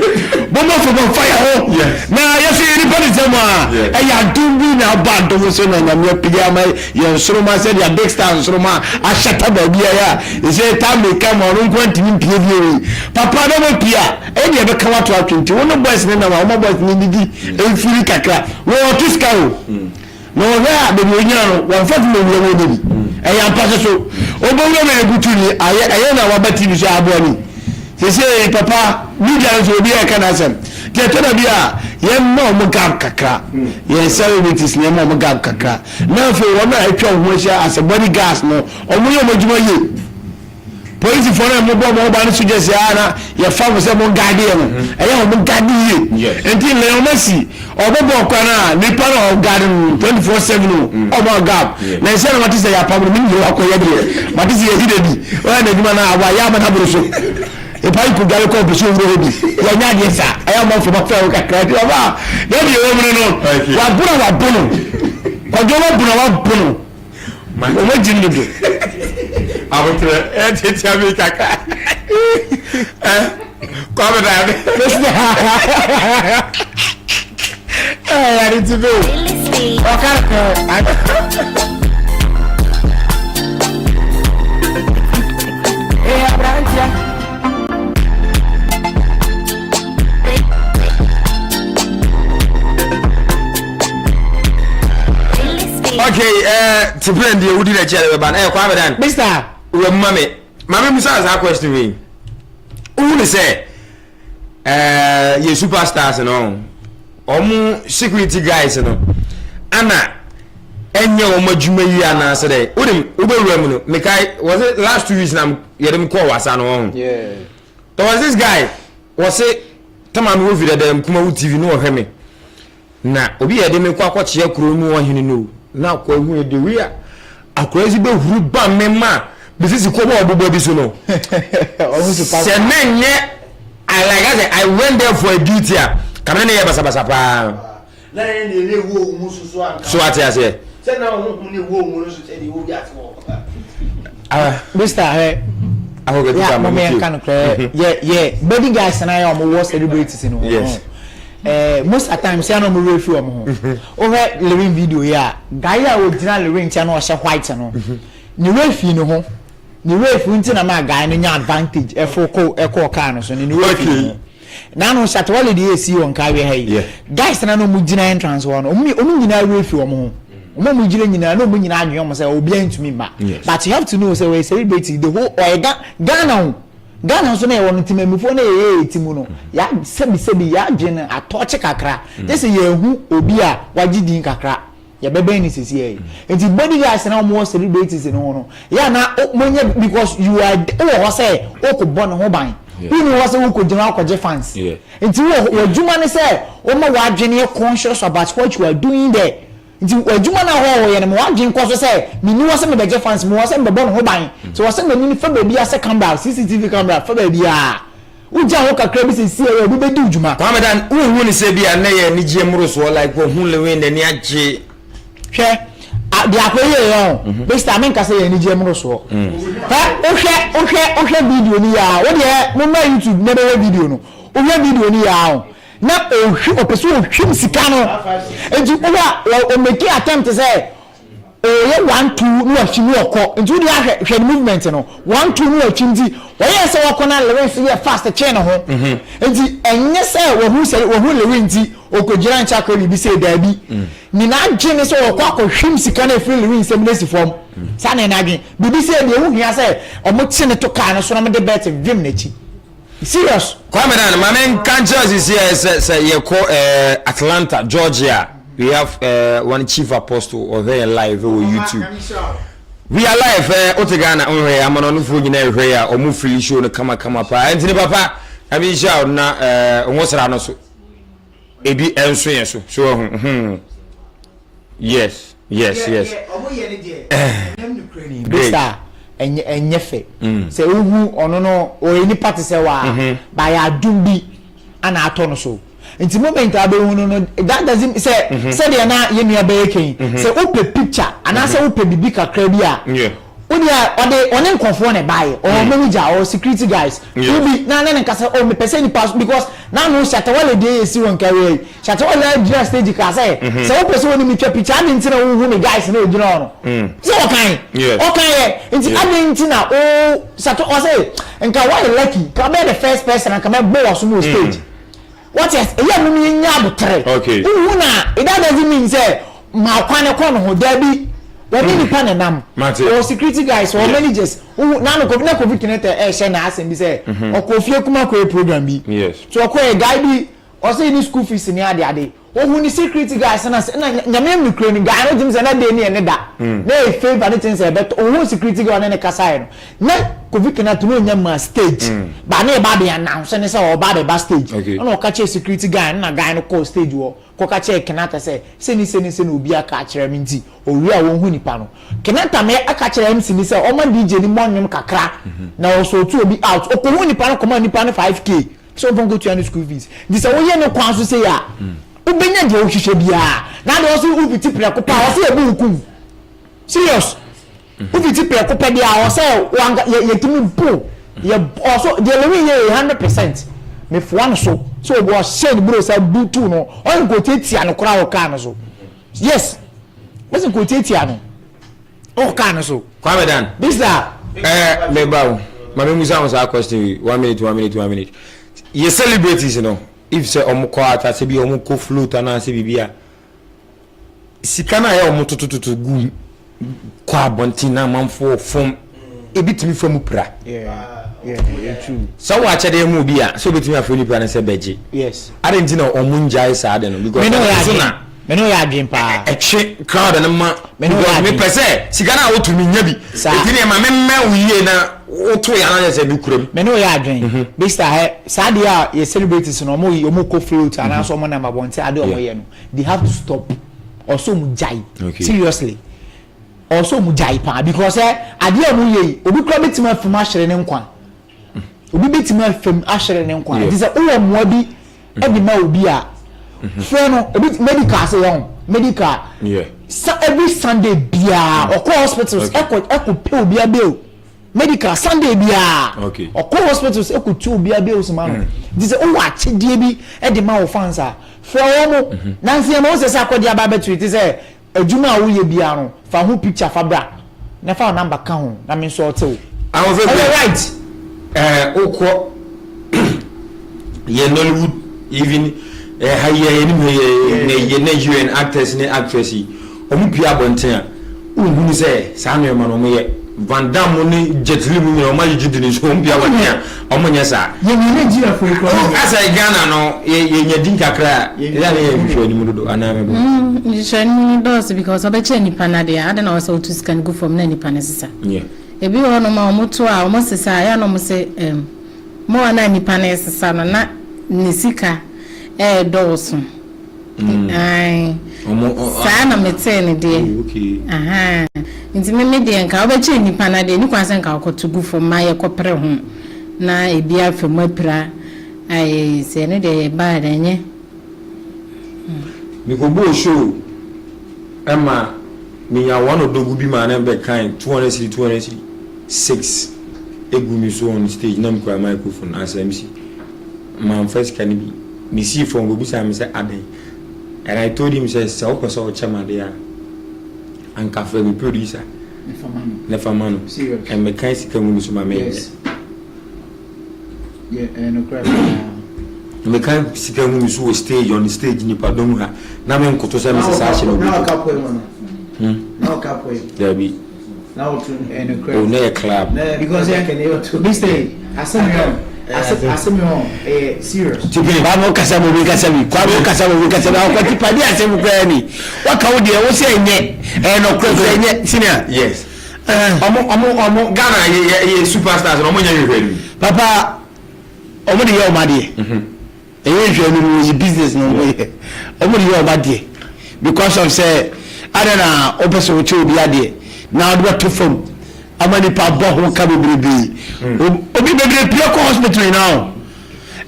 Speaker 3: bomb from fire. Now, yes, anybody say, I do win our bad doors and I'm your pyjama. Your Sroma said, your Bigstar, Sroma, I shut up a beer. He said, time they come on, I'm going to be Papa, never Pia, and you ever come out to our 21 boys, and our boys needed a free cacra. Well, this cow. No, there, the Miniano, 140 million. I am Pastor. Obono me gutuni aye na wabati bi sha aboni se se papa media so bi e kana sem ke to na bia ye mo mo gam kakra ye celebrities ne mo gam kakra na fe wona atwa ho sha as body gas no omo ye mo juma ye police for na mo bo mo ba no suggest ya na ye fa mo se mo gade ye no aye mo gade ye enti le o masi obobo kwa na nipa na o gade 24/7 o mo gam na se na mati se ya pa mo mi yo akoye de mati se ye de bi o na djuma na awa ya ma na buru so e pa iku gare ko bi so wuro bi ya nya de sa aye mo fo ma fa o kakra ti ba de bi o mo no wa bunu ko jo wa bunu o mo jinni do
Speaker 4: Abutre, tia mi kaka. Come down.
Speaker 2: I need to go.
Speaker 4: Okay, to blend the wood in a chair, but come down.
Speaker 2: Bigstar.
Speaker 4: Well, Mammy Musa has a question me. Who say, you superstars and all, security guys and all. Anna, and your Majumaya today. Uber Mekai was it last 2 weeks? I'm getting call was on. Yeah. There was this guy, was it Taman movie that them Kumu TV no hemi. Na, Obi had them quack your crew more than you know. Now, call me the rear. A crazy bill who ban me ma. This is Kobo Bobo Bisuno. I like I said, I went there for a duty. Come in here, Basabasapa. So what I say?
Speaker 2: Bigstar, yeah, baby guys and I are more celebrities in yes. Most at times, I know more from over living video. Yeah, Gaia original ring channel or white channel. New Rafi no. Ni ref unti na ma guy no advantage echo car so ni ref na no shatwale dey see on ka we hay guys na no mu gina entrance one omu gina ref wo mo omu gina nyina no mu nyina adwen mo say obi antumi ma but you have to know say we celebrate the whole Ghana so na e won timamifo na e timu no ya sebi ya adwen atoche kakra this ye hu obi a wagidin kakra ya bebe ni sisi e enti body guys na mo celebrities no ya na monye because you are o say o ko bon ho ban who was who ko jina ko je fans enti wo juma ne say o ma wa adwene conscious about what you are doing there enti wo juma na ho ye ne mo adwene ko so say me ni wo say me be je fans mo wo say me bon ho ban so wo say me ni fa ba bia say camera CCTV camera fa ba bia uja ho kakra bi sisi e bi be di juma
Speaker 4: Ramadan hu ni say bia na ye ni je mro so like wo hu lewe ne ni agye
Speaker 2: hwe dia akoye yo Bigstar men ka say Anigyie mro so o hwe video ni ya wo de mo ma YouTube ne be video no o hwe video ni ya na o hwe o peso o hwe sika no enti o make attempt say ye 1 2 no achimi okọ enti wo de hwe movement no 1 2 no achimti wo ye say wo kona lewe si fast chain ho enti enye say wo hu lewe enti okojira ncha ko bi say dabi ni na agene so wo kwa ko hwim sika na free lewe nsem na si form sa na agene bibi say de hu hia say omo chine to car no so na me de bet vim na chi serious
Speaker 4: Ramadan my man Kansas is here say you call Atlanta Georgia. We have one chief apostle over here live on YouTube. We are live Otegana on here. I'm on for you know here or move free show no come pa. Anthony papa I mean shout na what's that no so ebi enso so yes
Speaker 2: Bigstar enye fe say uhu ono no o eni party say wa by adum bi ana ato no so nti moment abehu no that doesn't say say dey na ye nua be yeken say ope picture ana say ope bibi kakra bi a on nkofo na buy or manager or security guys you be na nkasa o me person ni pass because na no shatawale dey esi won carry shatawale address stage ka say o person woni mi twa picture na ntina wo me guys na ojina ono so okay nti adin ntina o shato o say nka why lucky ka be the first person and ka me blow us no stage what is eya no mi nya abotre wo na it doesn't mean say ma kwane kono ho da bi we be nipa nam or security guys or managers who na no covid connected share na asem bi say okofie kuma ko program bi so ko e guy bi o say ni school fees ni ade who ni security guys na nyame mi kro ni guy no jim say na dey ni ene da na e favor anything say but who security guy na kasa no na covid connected no nyama stage ba na e ba be announce ne say o ba be ba stage no ka che security guy na guy no call stage wo ko ka che kenata say seni na obi aka kire mi nti owi a won hu nipa no kenata me aka kire mi sini say o ma DJ ni monyum kakra na o so tu obi out o ko hu nipa no ko ma nipa no 5k so don't go to any school fees this say wo ye no kwan so say ya ubenya de o hwehwe bia na de o so ubiti preko pa o say e bu hukum serious ubiti preko pa dia o say ye timi bo ye also de le wi ye 100% me fuan so bo shed bro say butu no on go tetia no kra o kan so yes what's go tetia no o kan so
Speaker 4: kwame dan
Speaker 2: Bigstar
Speaker 4: me bawo mama musa was a question 1 minute ye celebrities you know if say omko ata se bi omko float ana se bibia sikana ya omotototo gu kwa bontina manfo fom ebitimi fam pra
Speaker 2: true
Speaker 4: so wa chede mu bia so betimi afoni pra na se beje
Speaker 2: yes
Speaker 4: adentina omunjai sa de no because
Speaker 2: me no ya dream pa
Speaker 4: eche crowd na ma me pese sikana otumi nya bi etini ma memme uye na oto ya na se bi kuram
Speaker 2: me no ya dream Bigstar sa dia ye celebrities no mo ko float ana so mo na mabonte ade omo ye no they have to stop also mu jai seriously also mu jai pa because ade omo ye obi kro betima fam ahyere ne nkwa obi betima fam ahyere ne nkwa it is o mo bi e bi ma obi a friend medical say on medical so every Sunday bia or hospitals eko pay obi bill medical Sunday bia or hospitals eko tu obi bills man this o wa chedie bi e de ma wo fans a friend wo na nsia mo se akodi aba betu it say adwuma wo ye bia no fa ho picture fa bra na fa number ka ho na me so otew
Speaker 4: I was right okwo ye Nollywood even haye ni Nigerian actors ni actresses omu pia bonten a unhunu se sa no ma no mo ye Van Damme ni Jet Li mu no ma yidi ni so omu pia bonten a omu nya sa
Speaker 2: ye ni Nigeria for ko
Speaker 4: asa Ghana no ye nya din kakra ya na ye hwehwe ni mu dodo ana me bo
Speaker 5: you shani dos because obeche ni panade ya ada na o so to scan go from na ni panesa ebi ho no ma omuto a omo sesa ya no mo se mo ana ni panesa na ni sika dosu ai sana metene de aha nti me de nka obeche nipa na de ni kwanse nka okotugu fo ma ye kopere ho na ebi afemu apira ai se ne de ba da nye
Speaker 4: mi ko bo show ema mi ya one odogu bi ma na be kan 206 egu mi so on stage na mi kwa microphone as MC man first can be me see from go bisa me say aden and I told him say so person o chama there and cafe me producer never man and me kan sika mu so ma me
Speaker 2: no crap
Speaker 4: me kan sika mu so stage on the stage ni pardon ha na me nkoto say me say sa she no
Speaker 2: na kapo na kapo
Speaker 4: there be
Speaker 2: now to no crap
Speaker 4: oh na club
Speaker 2: because I can able to this day asemi serious
Speaker 3: tipe ba mo kasa mo bi kasa bi kwa mo kasa mo bi kasa ba ko tipa di asemi kwa ni waka wo de wo se enye no kwa enye senior
Speaker 4: yes omo Ghana ye superstars no mo nya hwehwe ni
Speaker 3: papa omo de ye o ma de hwehwe ni wo business no mo ye omo de ye o ma de because of say adana opeso wo che obi ade na do to from amani pa bo ho ka bebrebe obi bebrebe pia ko hospital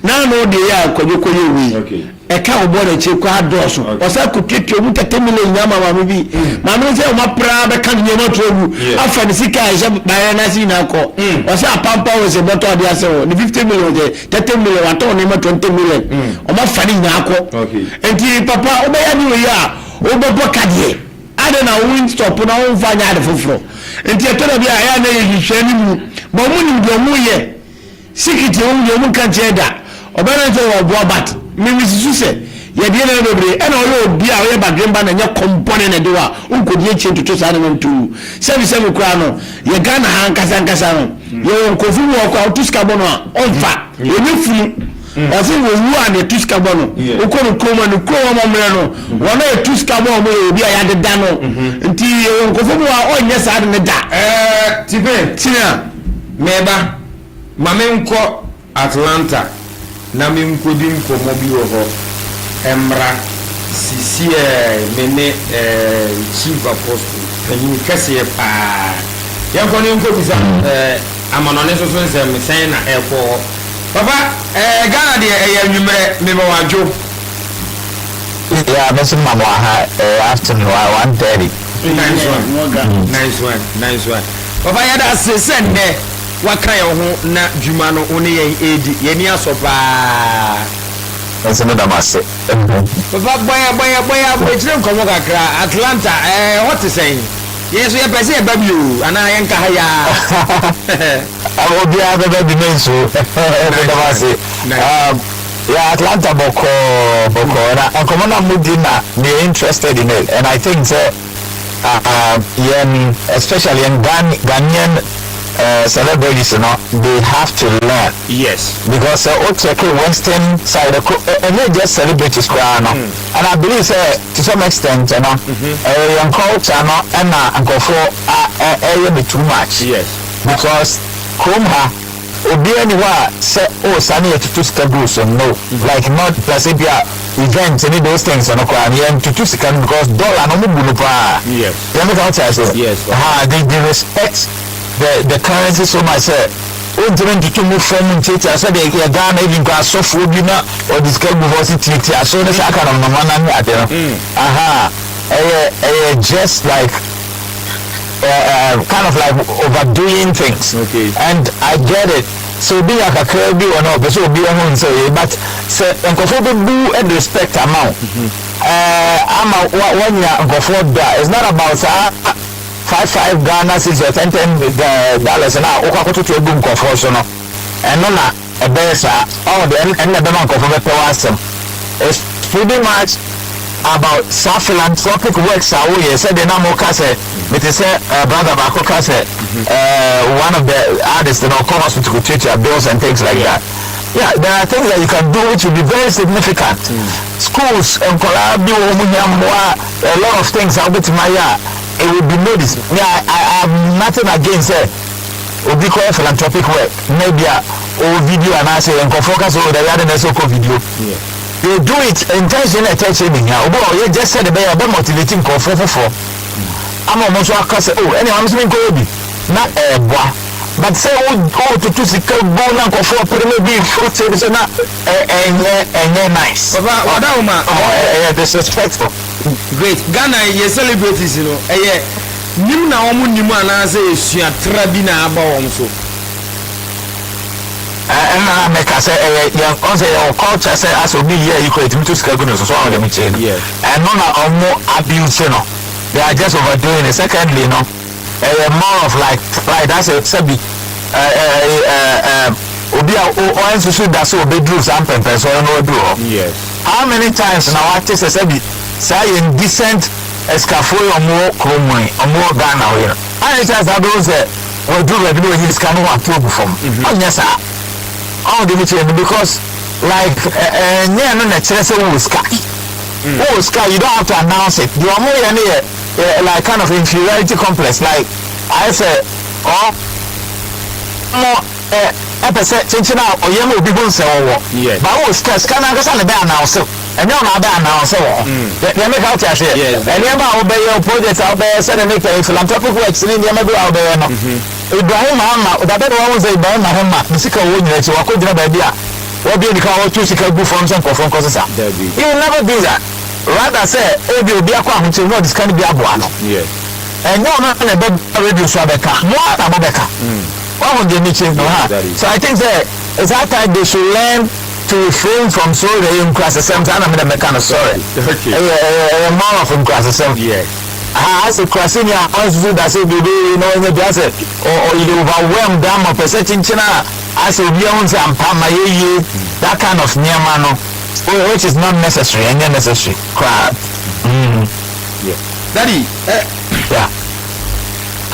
Speaker 3: now no dey ya kojokoye wi eka obo na che kwa doso osa ko twetwe mu 30 million nyama mama bi mama se o mapra be kan nyama togu afa ni sika e ba na si na ko osa apampa o se boto ade ase o ni 50 million je 30 million wato ni ma 20 million o ma fa ni nya ko enti papa o be ya ni we ya o be bo kadie ade na win stop na o fa nya ade foforo enti e to na bia ya na ye hwehwe ni mu bo mu ni do mu ye sikiti o mu kan cheda obere nso wo bo bat mimi suse ye die na bebre e na o obi a o ye bagremba na nya kompone na de wa unkodi e chentuto sa na ntu semi kura no ye Ghana hankasa no ye nkofu wo kwa otuska bono a onfa ye nifunu ose wo wu a ne tuska bono ukonu kroma no kroma mamre no wona e tuska bono mo obi a ya de da no nti ye nkofu wo a onye sa de ne da
Speaker 4: tipe tina meba mamenko Atlanta na menkodi nkomo bi wo ho emra sisi mene chief apostle panyin kase pa yanko ne nko bisa amanone so nsem sen na eko papa Ghana de nwumere me ba wajo
Speaker 6: yeah best mama ha afternoon 1:30
Speaker 4: nice one papa ya da sesen de waka ya ho na dwuma no one yen edi yeni asopa
Speaker 6: nso no damase
Speaker 4: papa boya bejire nkomo kakra Atlanta what is saying yeso ye pese e babio ana yen ka haya
Speaker 6: obi abebe bi menso damase yeah Atlanta boko na nkomo na mudi na they interested in it and I think especially in Ghanaian celebrities, they have to learn.
Speaker 4: Yes.
Speaker 6: Because Western side, and they just celebrities, and I believe to some extent, young culture, and go for too much.
Speaker 4: Yes.
Speaker 6: Because Kromha, Obi anywhere say, oh, Sunny to schedule, so no, like not Placebia events, any those things, and to because dollar no more.
Speaker 4: Yes.
Speaker 6: Yes. They respect the currency so much to move from theater so they Ghana even got software or this girl before theater so that's kind of just like kind of like overdoing things and I get it so be like a crabby or no but so be on say but say uncomfortable and respect amount I'm one year uncomfortable it's not about 5 Ghana since $10 now okakoto to egum kofo so no eno na ebesa all the and the bank of the it's pretty much about philanthropic works are we said the name okase it is brother bakokase one of the artists come hospital to teach bills and things like that. Yeah, there are things that you can do which will be very significant. Schools and a lot of things are with Maya. It will be noticed. Yeah, I have nothing against it. Will be called philanthropic work. Maybe a video and I say and focus over the other video. Yeah. They do it intentionally attention in here. You just said about motivating for. I'm almost say, oh, anyone is going not a boy. But say to see bone and for maybe fruit service and nice. Disrespectful.
Speaker 4: Great. Ghana ye celebrities nim na omu nimu anase esua trabina aba won so.
Speaker 6: And make us say your culture say as obi here you create to skaguno so all them change. And none are more abuse they are just overdoing it. Secondly, more of like that's a sabi obi o enso so that so be do some pempers or no do.
Speaker 4: Yes.
Speaker 6: How many times now what is sabi say indecent escafo or more kromoi or more Ghana here. I just have those we do we do his can one to from. Oh yes sir. Oh because like no say oh sky you don't have to announce it. You are more like kind of inferiority complex like I say chinchina or yellow people say but oh sky can I announce it and you're not announce it they make out here and you obey your projects out there so they make a philanthropic works in the out there Ibrahim Muhammad that one was a Ibrahim Muhammad the sick one to baby what be the car to seek a good from some causes. You will never do that. Rather say, oh, you'll be a quam to know this can be a buano.
Speaker 4: Yes.
Speaker 6: And no, not a bed radio Swabeka, more than Babeka. What would they meet? So I think that it's that time they should learn to refrain from sorry in class assembly. I'm in a kind of sorry. Okay. More from class assembly. Yes. As a Crasinia, as you that say, you know, in the desert, or you overwhelm them of a certain china, as a Beyonce and Pamaye, that kind of near mano, which is not necessary and unnecessary. Crap.
Speaker 4: Yeah. Daddy,
Speaker 6: yeah.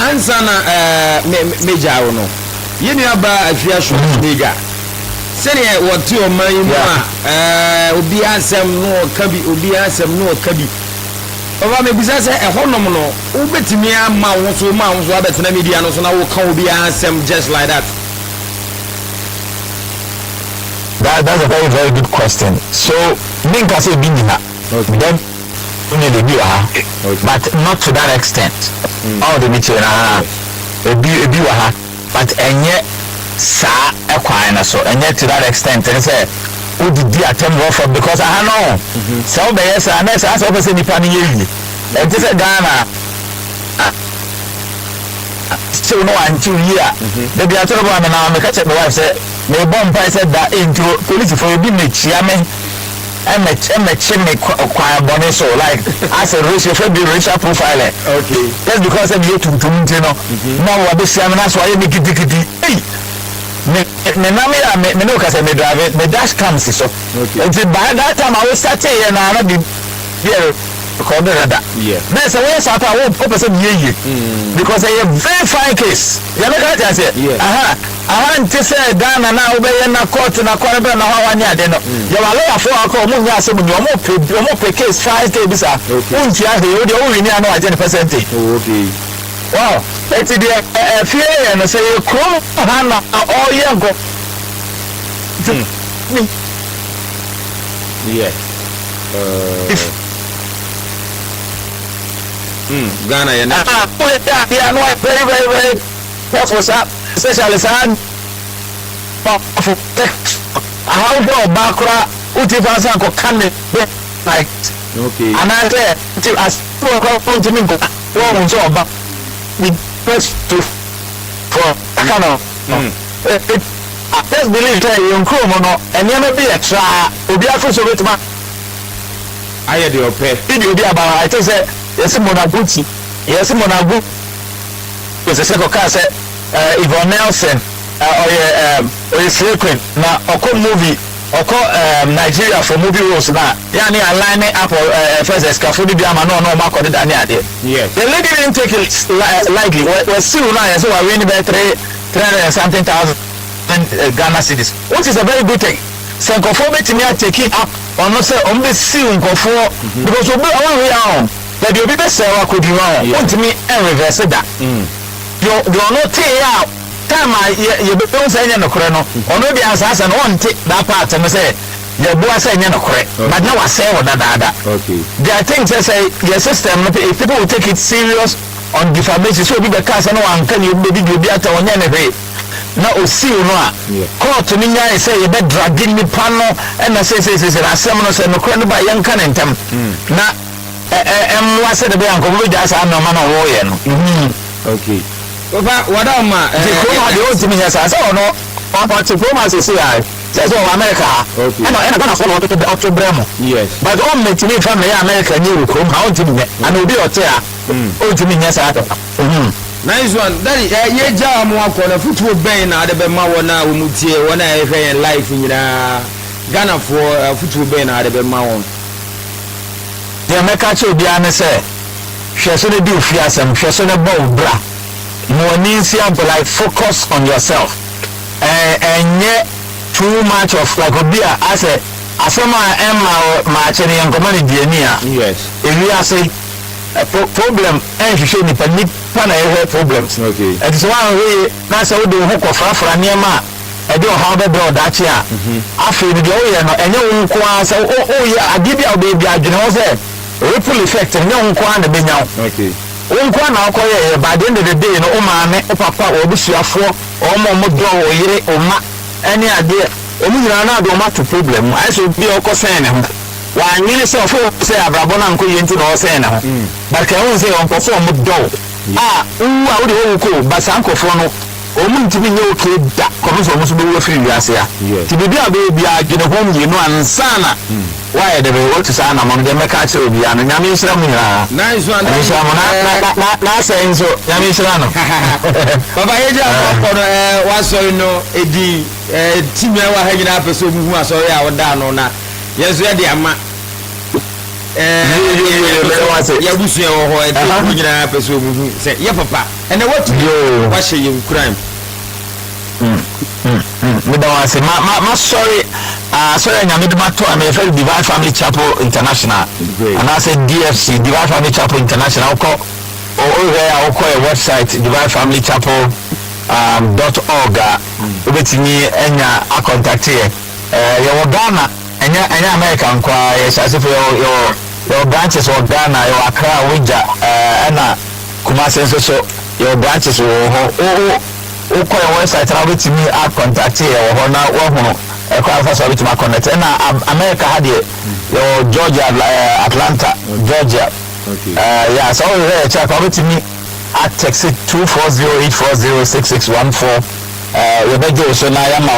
Speaker 4: Answer major or no. You know about a fear show, nigga. Send it what to your mind, be answer no cabby, be answer no cabby. Over me business a honomono, Ubetimia mounts or mounts, Robert and Mediano, so now will come be answer just like that.
Speaker 6: That's a very, very good question. So, Minka say Binina, then we need a view, but not to that extent. All the meeting, a viewer, but and yet, sa acquire so, and yet to that extent, and say, who did the attempt offer because I know. So, yes, and that's as opposite the panny. And this is Ghana. Still no until here. The other one now, I catch the wife said, may bomb price said that into police for a bit, Chiame. I'm a chimney choir bonnet, so like as a racial racial profile. Okay. That's because I'm here to know. Now, what this time, that's why I make it. Hey, me no case me drive it, me dash comes so. And by that time I was start here and I be here recorded that. Yeah. That's a way so I won't person ye. Because I have very fine case. You know what I say? Yeah. I want to say Ghana now be na court na kwara na hawa nya de no. You are lawyer for akọ mu nya asem you mo pay case 5k bisa. Unti ahe o de o wi ni ano agent percentage. Okay. Wow. It's the fear and say come hana all year go.
Speaker 4: Yeah. Ghana ya na.
Speaker 6: Yeah, no, very, very, very. What was up? Especially son. How do Bakra Utifansa ko kane like okay. And I say as to me go one so ba we press to for kind of just believe that you no and you be extra obi afo so betuma
Speaker 4: aye de ope
Speaker 6: video be about I think say yes monaguti yes monagu was a second car say Yvonne Nelson or frequent na oko movie oko Nigeria for movie roles na yani align up first scaffold bi ama no ma kode dani ade. Yes. The lady didn't take it lightly. We still now so we win by 300 something thousand Ghana cedis, which is a very good thing. Senkofo me take it up on no say on be see nkofo because obi awon we are that you be say wa could you want me and reverse that. You not take out time you don't say no kore no ono bi ansasa no won take that part and say you bo say no kore but now I say what that. Okay. There are things that say your system if people will take it serious on defamation so be the case no one can you be at on any na o see no a court ni nya say you be dragging me pano and say asem no say no kore no ba yan kan entem na was said the be anko be just am no man wo ye no.
Speaker 4: Okay. What am I?
Speaker 6: The old to me has I saw no on diplomacy say says America. Okay. And I'm gonna follow to the October. Yes. But all me to me from America new come how to me and will be out there. Oh to me yes I.
Speaker 4: Nice one. Daddy, ye jam mo akọ na football ben na de be ma wona wo mutie wona e hwe life nyina Ghana for football ben na de be ma won.
Speaker 6: The America cho bia ne say hwe so ne di ofia asem hwe so ne ba bra. No means like focus on yourself and yet too much of like obia as a asema ma chene yan komani dienia. Yes. If you are say a problem and you should be panic pana problems. Okay. And so one way na say we do hoko fra niema e do how be bro that here afi bi o ye no enye wo nko an say o ye adibia o be bi adwene wo say ripple effect enye wo nko an de benya. Okay. Unkwa na akoye by the end of the day no o maame o papa o busuafo o mo do o yire o ma any ade omu nyina na do ma to problem I so bi o ko sen ne ho wa nyene se ofo se abrabo na nko yenti na o sen ne ho but ka won se on ko fo mo do uwa wo de wo ko ba san ko fo no omu ntimi nye oke da ko so mo so be wo firi wiase ya ti bibi abi agene ho mu no ansana why de be wo to sa na mo de meka che obi anu nyame nhira mu nyira
Speaker 4: nice one
Speaker 6: na say nso nyame nhira no
Speaker 4: baba yeja ko no wa so no edi timi wa ha nyina apeso mu hu aso ya woda no na yeso ya de ama ya busu ya ho e de nyina apeso mu hu se ye papa ene what wa she you crime
Speaker 6: me da wase ma sorry sorry nyame de mato am e very Divine Family Chapel International and I said DFC Divine Family Chapel International ko o ko a website Divine Family Chapel .org obetini enya a contact here yo Ghana enya America nkwa ye shase for your branches or Ghana your Accra Wija na Kumasi so your branches o ko your website na obetini a contact here or na wo hono e ko afa so obetini connect na America had your Georgia Atlanta Georgia yeah so we check obetini at text 240-840-6614 we be go so na ya ma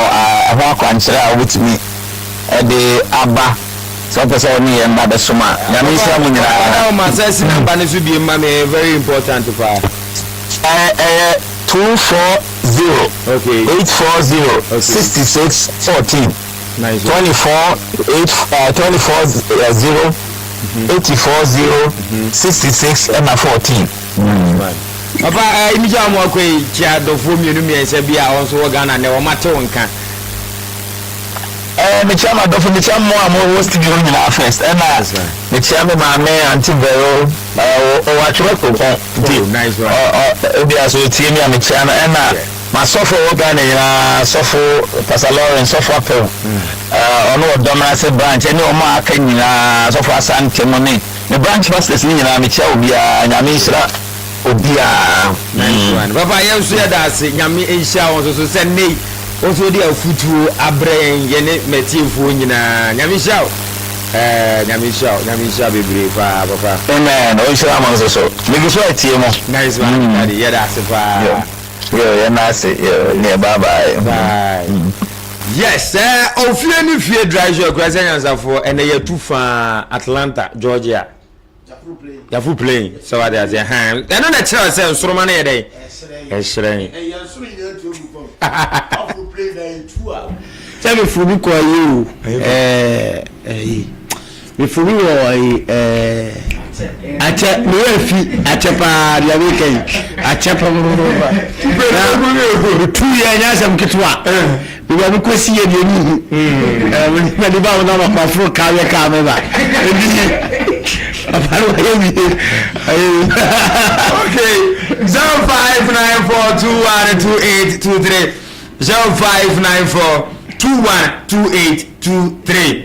Speaker 6: ho akwanchira with me the aba so person ni emba be soma na me sha mu nyira
Speaker 4: na ma say number ne so bi ma me very important to fa
Speaker 6: 240
Speaker 4: okay
Speaker 6: 840 6614
Speaker 4: nice
Speaker 6: 240 840 66 and 14
Speaker 4: papa Anigyie mo akoi chia dofo mienu miense bia onso wo Ghana ne wo mate wonka
Speaker 6: me chama dofo me chama mo host bi on na first and me chama ma me anti vero o wa chwe ko
Speaker 4: nice one
Speaker 6: obi aso tie me chama and ma sofo wo Ghana ya sofo Pastor Lawrence sofo apel ono domra se branch ene o ma aka nyina sofo asante no ne branch pastors ni nyina me chia obi a nyame isra obia
Speaker 4: nice one papa yenso ya da se nyame ehia won so se nei onso di afutuo abren ye ne metiefuo nyina nyame hia nyame hia bebre pa papa
Speaker 6: amen o hia man so me so atie mo
Speaker 4: nice one daddy ya da se pa
Speaker 6: yo na se ne bye
Speaker 4: yes Ofie ni fie drive your kwase nyansafo ene ya tufa Atlanta Georgia Yafu playing so what they say and no na tell say nsoroma na yedai ehseren
Speaker 3: yansuru nya tu ogu Yafu play na ntua say me furu ko ayi me furu wo acha me afi acha pa dia weekend acha pa mo ba tu ya nya sam kitwa we ba ko si ye ni na di ba na ma furu ka we ka me ba okay
Speaker 4: 0594212823 0594212823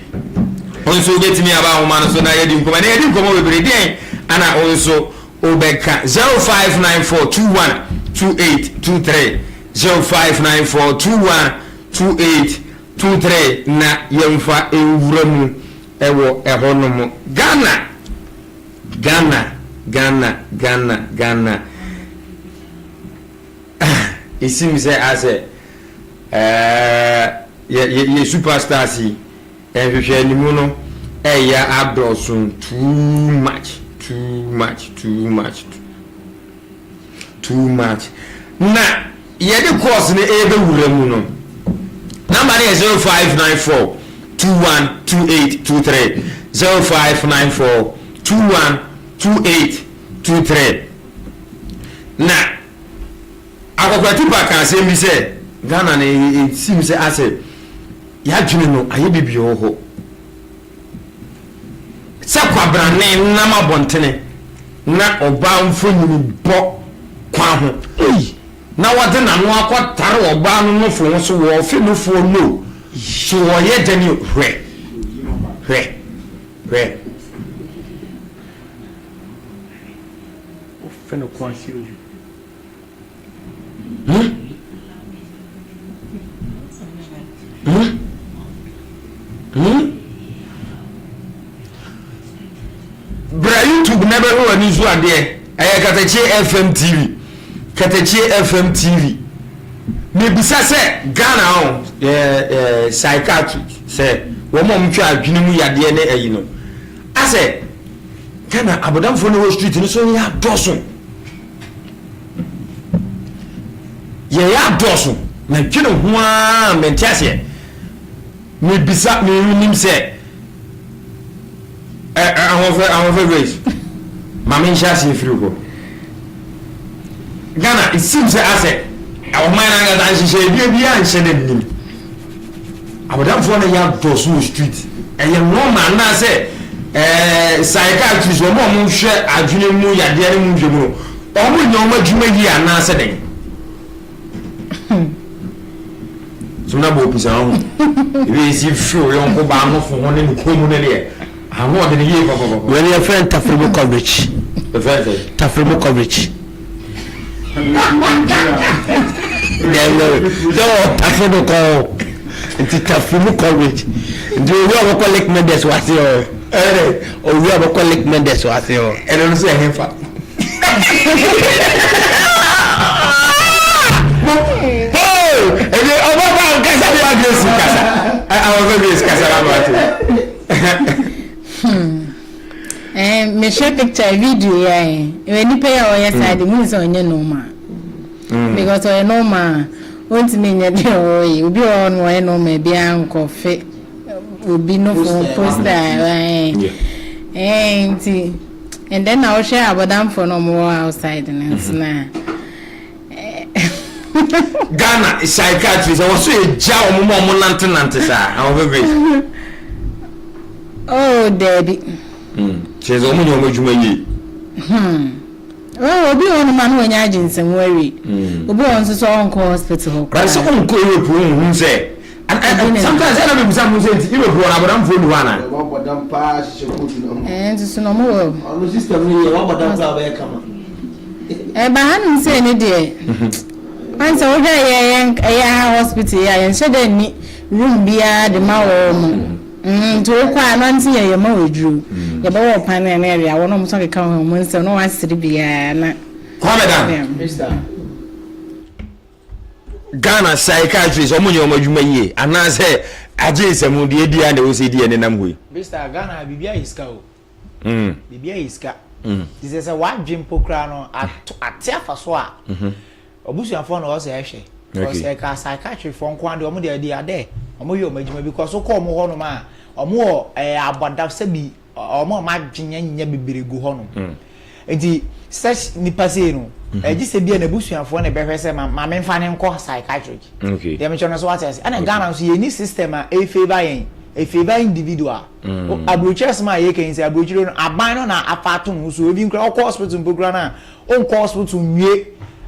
Speaker 4: onso get me aba ho man so na yedi nkoma na yedi nkoma we bre den ana onso obeka 0594212823 0594212823 na yemfa ewuramu ewo ehonom Ghana it seems as ye superstar si hwehwe ni mu no ya abrosun too much na ye de course ne ebe wura mu no number is 0594 212823 0594212823 na akokwati pa kan se mi se Ghana na it seems as ya dwene no aye bibi ho se kwabra ne na mabontene na oba mfonyini bo kwa ho na wade na no akotare oba no no fo so wo fe no fo no so wo ye dani hwe o fe no kwa si oju Bra YouTube never who ani so ade Katakyie FM TV. Katakyie FM TV. Me bisa se Ghana on psychiatry se wo mom twa adwene mu yade ne ayi no. Ase Ghana abodamfo no street no so ya doso. Ye ya doso. Na dwene ho a mentiase. Me bisa me nim se I want race. Mama Nshasi Frigo. Ghana, it seems as our mind and she and said it. I would have one young person street. And young woman now say, psychiatrist or more share a junior moon at the end of the or we know what you may hear and answer them. So now, Bopis on. If you feel your uncle Bama for one in the community. I want to hear when your friend Tafribo coverage. The friend Tafribo coverage. No, Tafribo call. It's Tafribo coverage. Do you have a collect Mendes was your? Or we have a collect Mendes was your? And I don't say him for. Oh, and you
Speaker 5: me share picture video when you pay our side the moves on your normal because or normal won't mean you be on why no maybe uncle fit will be no for poster and then I'll share about them for no more outside and
Speaker 4: Ghana is psychiatrist. I was so a job more nante sir.
Speaker 5: Oh, Daddy.
Speaker 4: She's only your major.
Speaker 5: Oh, be on a man when I didn't worry. We'll be on the Uncle Hospital.
Speaker 4: But someone could who say, and sometimes I don't know some who says you were born about for one.
Speaker 5: And to no more.
Speaker 1: Our system, what about them come?
Speaker 5: But I didn't say any day. And so, a hospital, and said any room beer the mouth. To require non see your mother drew. The boy pan an area, one of them come home once, so no one to be a
Speaker 4: Ghana psychiatrist, or you may, and I say, I just am with the idea and the OCD and the Namwe.
Speaker 2: Mr. Ghana, Bibia is cow. Bibia is cat. This is a white Jim Pocrano at Tiafaswa. Obusu phone was a she. Because a psychiatry phone quando omo de dia there. Omo yo majuma because so call mo hono ma. Omo abada sebi omo ma dwenya nya bibire gu hono. Enti such nipa say no. Eji se bia na busu phone na behwe se ma memfa ne nko psychiatry.
Speaker 4: Okay.
Speaker 2: Dem chono so what say. Ana Ghana so ye ni system a favor yen. A favor individual. Abrochers ma ye kan say abrochiro no aban no na afato so obi nkra hospital program na on hospital nwie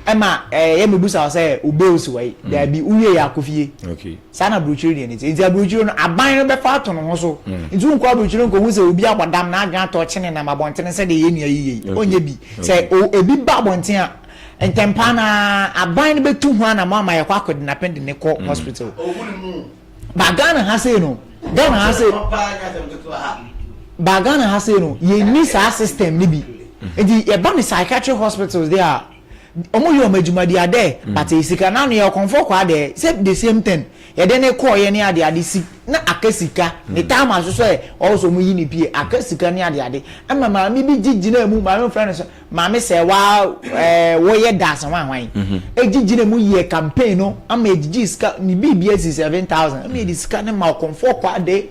Speaker 2: Emma, me busa say ubeusi way. There be uye ya Ofie.
Speaker 4: Okay.
Speaker 2: Sana bruchiri ni nti. Nti bruchiri no aban no be fa to no so. Nti unko bruchiri nko hu say obi abodam na aga to chene na mabonten say de ye nua yiye. Onye bi. Say ebi ba bonten a entempa na aban no betu hu na mama ye kwa kodi na pende ne ko hospital. Ba Ghana ha say no. Ghana ha say ba Ghana ha say no. Ye ni sa system ni bi. Nti ye ba ni psychiatric hospitals there. Omo yo majuma dia there but isika na no ye comfort kwa there say the same thing ye de ne call ye ne ade si na akasika ne time aso also mu yi ni pie akasika ne ade ama ma mi bi gigina mu ma me friend so ma me say wa wo ye das wan e gigina mu ye campaign no ama gigi ska ni bibia 7,000 ama di ska ne ma comfort kwa there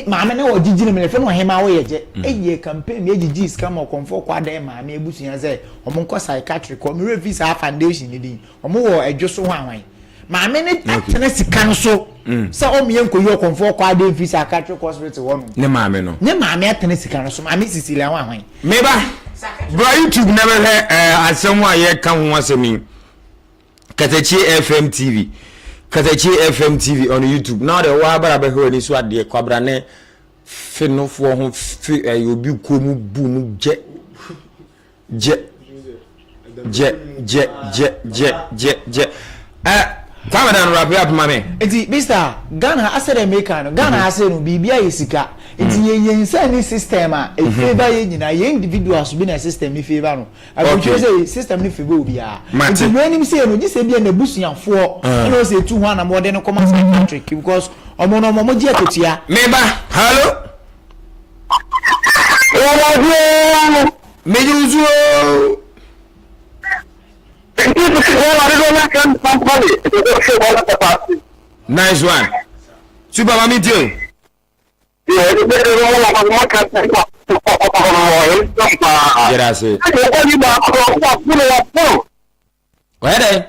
Speaker 2: maame na o gigi me fe no hema wo yeje eye campaign me gigi scam o comfort kwa da maame ebusuya say omo nko psychiatric ko me refi sa foundation ni din omo wo adwoso ho anwan maame ne atena sika no so sa o me enko yo comfort kwa da fi psychiatric hospital wo no ne maame atena sika no so maame sisilia ho anwan
Speaker 4: me ba bro YouTube never asem wa ye kan ho asemi Katakyie FM TV Katakyie FM TV on YouTube. Now the wabara be ho ni so ade kwabra ne fenofo ho obi komu bu mu je Come down wrap up mame.
Speaker 2: Eti Bigstar Ghana asere America no Ghana asere no bibia yesika. Eti yen say system a e favor yen nyina yen individuals be na system ni favor no. I say system ni favor obi a. Eti when him say no just be na busuafo no say 200 na more than common psychiatric because omo no mo je akotia.
Speaker 4: Meba, hello. Mejuzo. Nice one. Super mami too. Gracias. Where there?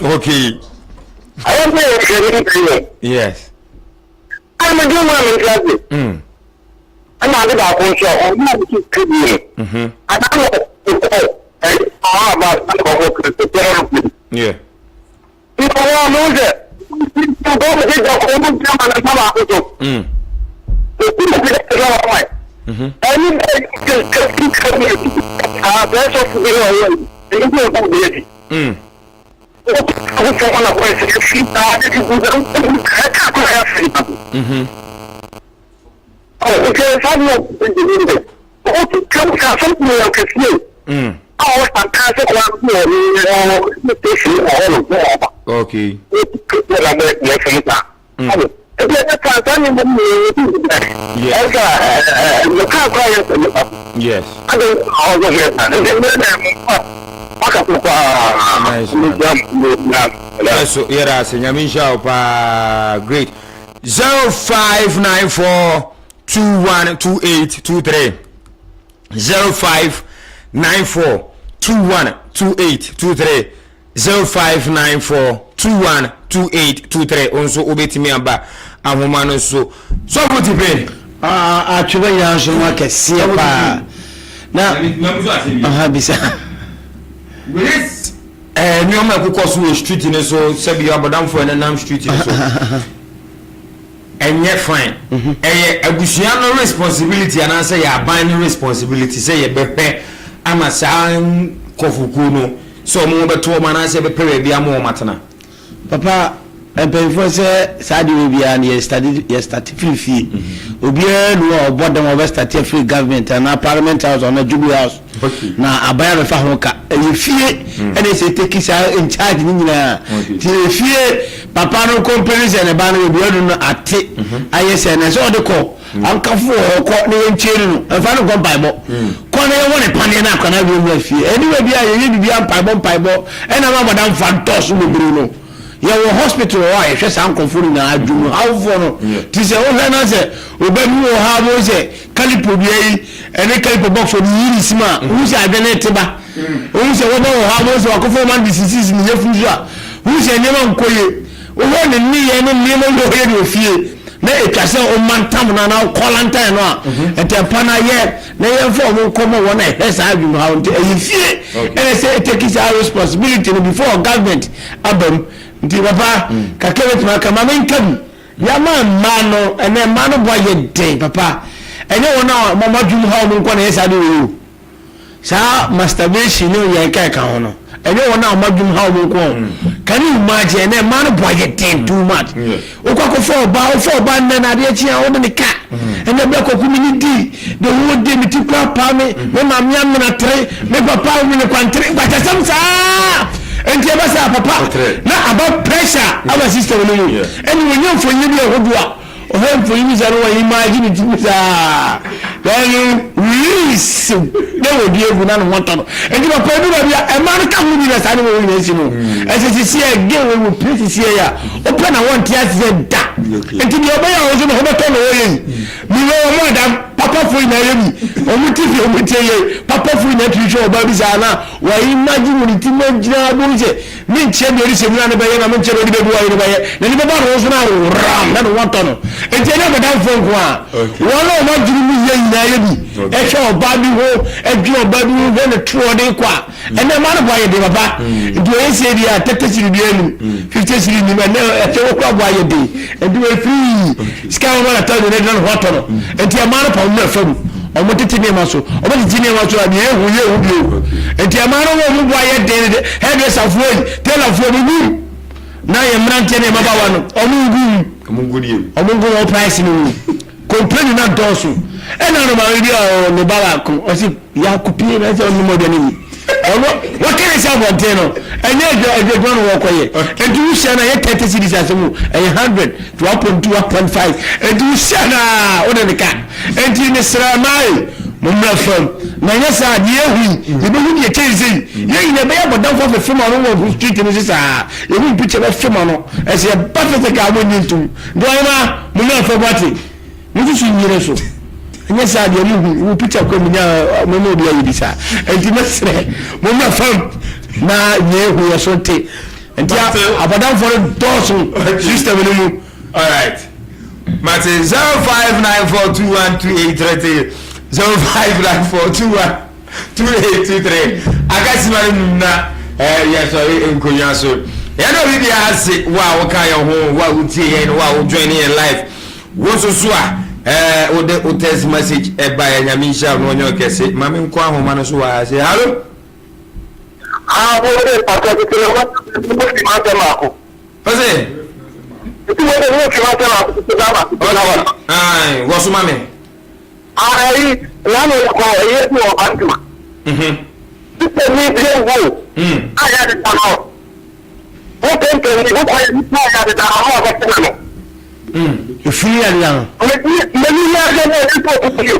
Speaker 4: Okay. Yes.
Speaker 7: I'm a good one in class. I'm not about to show. I'm not to keep me. I don't know.
Speaker 4: Yeah.
Speaker 7: People want to lose it. People go to get the home and come out with you. I need to keep coming. That's what we are. I don't want to waste your feet. Oh, okay, I'm not doing it. Okay, come something like a oh, fantastic one.
Speaker 4: Okay. Yes. Great. 0594 212823 0594 212823 0594 212823 onso obetimi aba ahoma no so put it
Speaker 3: atwe ya so ma kese pa na bisa
Speaker 4: yes ni o ma kokọ so street ni so sebi abodam fo na nam street ni so enye fine abusuan no responsibility and answer ya ban no responsibility say ye bepe ama san kofuku no so mo beto ma na say bepe bia mo matana
Speaker 3: papa empefo say sadi we bia na start free obi no obodam over start free government and parliament house on Jubilee house na abaya be fa ho ka e fie ene say take in charge ni nyina ti fie papa no companies and ba no obi no ate ayese na so de ko ankafo ko ne yencheri no fa no go bible ko na ye woni pane na akwana bi mu fie anyway bia ye bibia mpaibo ena ma madam fantos no buru no ye wo hospital wa ye hwesa ankofo na adwumu awfo no ti se o na se obamu wo ha bo se kalipo bia yi ene kalipo box obi yiri sima wo se adene teba wo se wo ba wo ha bo se akofo man diseases ni ye fuzu a wo se nyema nkoye wo ne ni ye no ni mo yo ye no fie na etwase o mantam na kolanta no a etempa na ye na ye fo mo komo wo na hwesa adwumu ha nti e fie ene se take his responsibility before government abam nti papa kakere tuma kama menkam ya mano ene mano boye de papa ene wona mama dum ha mo nko na yesa de wo sa masturbation no ye kai ka hono ene wona mama dum ha mo nko can you imagine ene mano boye de too much okwa fo ba na de chi a wo ne ka ene be ko kumi ni di de wo de mi ti kwa pa me mama am na tre me papa mi ne kwantre ba ta samsa enti eba sa papa na about pressure our sister no you and when you for you be hodua o hem for you zero when imagine it sa then release they will be able na want to enti papa bi bia e man ka hu bi na sa no we na si no esi si again we will place si ya open na want ya se da enti bi oba ya o so no ho beto no we mi we mo da papa for na yemi o mu ti fi o mu ti ye papa for na ti show oba bi sa na wa imagine we ti ma jina do je min che bi ri se mi na be ye na min che ri be duwa ri be ye na ni baba ro so na ram na no want to no enti na be dan fo nko a wona o ma jiri mi ye na ye bi e che oba bi ho e ju oba bi ho na tro de kwa e na ma no boye de baba do e se dia tete siri bi enu 50 siri ni na e che wo kwa boye de e do e free ska wo na ta no na ho to no enti ma no pa mo na famu omo tete ne ma so omo tete ne ma so a ye hu bio enti amano wo mu aye de hairdresser fuoi tailor fuoi mu na ye mrante ne mabawa no omo ngu price no complain na dosu ena no ma bia no baba ko o si ya kupie na se no modern ni omo what can I say about no enye edwan wo koye enti u share na ye 30 cedis asemu 100 to 1.5 enti u share na o de ka enti ne sra mai mumra fam na nya sa die hu e be hu die chenzi ye ne be ya bodan fo fe ma no wo street ni sa e hu picture be fe ma no e se perfect ka mo nyintu do ma mumra fo bati mu su nyire so nya sa die mu hu picture ko munya mo no bi ayi bisa enti mesre mumra fam na ye hu ya so te enti abodan fo doso system ni mu.
Speaker 4: All right, Martin 0594212830 0594212823 akasimari na yes nkonya so ya no bi ase wa wo kan yo ho wa utie yen wa wo join in live wo so so a o de o text message e ba ya nyame sha no onyo kese mame nko ahoma no so wa say hello
Speaker 7: wo de pakati tele wa mo fi ma te ma ko
Speaker 4: pase
Speaker 7: ti wo de mo fi ma te ma ko ti da ba
Speaker 4: ai wo so mame
Speaker 7: ai lano ko ye ko antuma ti ni bien wo aya de tano o tento ni ko ya ni ya de tano ko ta no
Speaker 3: ifiri ya ya
Speaker 7: me ni ya de ni ko ko ti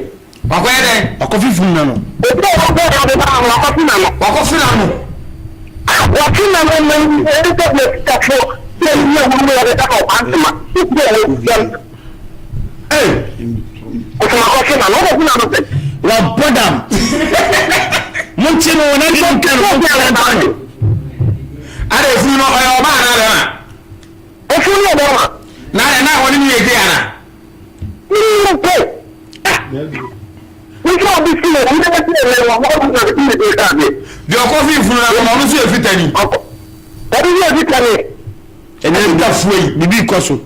Speaker 4: wa ko ede
Speaker 3: o ko fifu na no
Speaker 7: o ko ya de tano ko ti na no
Speaker 4: wa ko fi na no
Speaker 7: wa ti na no me ni ko me ta fo ni ya mo ya de tano antuma ti ko ya
Speaker 3: wa bodam munchino wona ko kan ko
Speaker 4: are fu no oyo ma na le ma
Speaker 7: o fu no do ma
Speaker 4: na woni ni ege ana
Speaker 7: ni ko ni ko bi fi ni da ti le wa mo ko na ti le ka be
Speaker 4: de ko fi fu na ko no so e fitani
Speaker 7: o di e fitani
Speaker 3: ene da fuoi bibi koso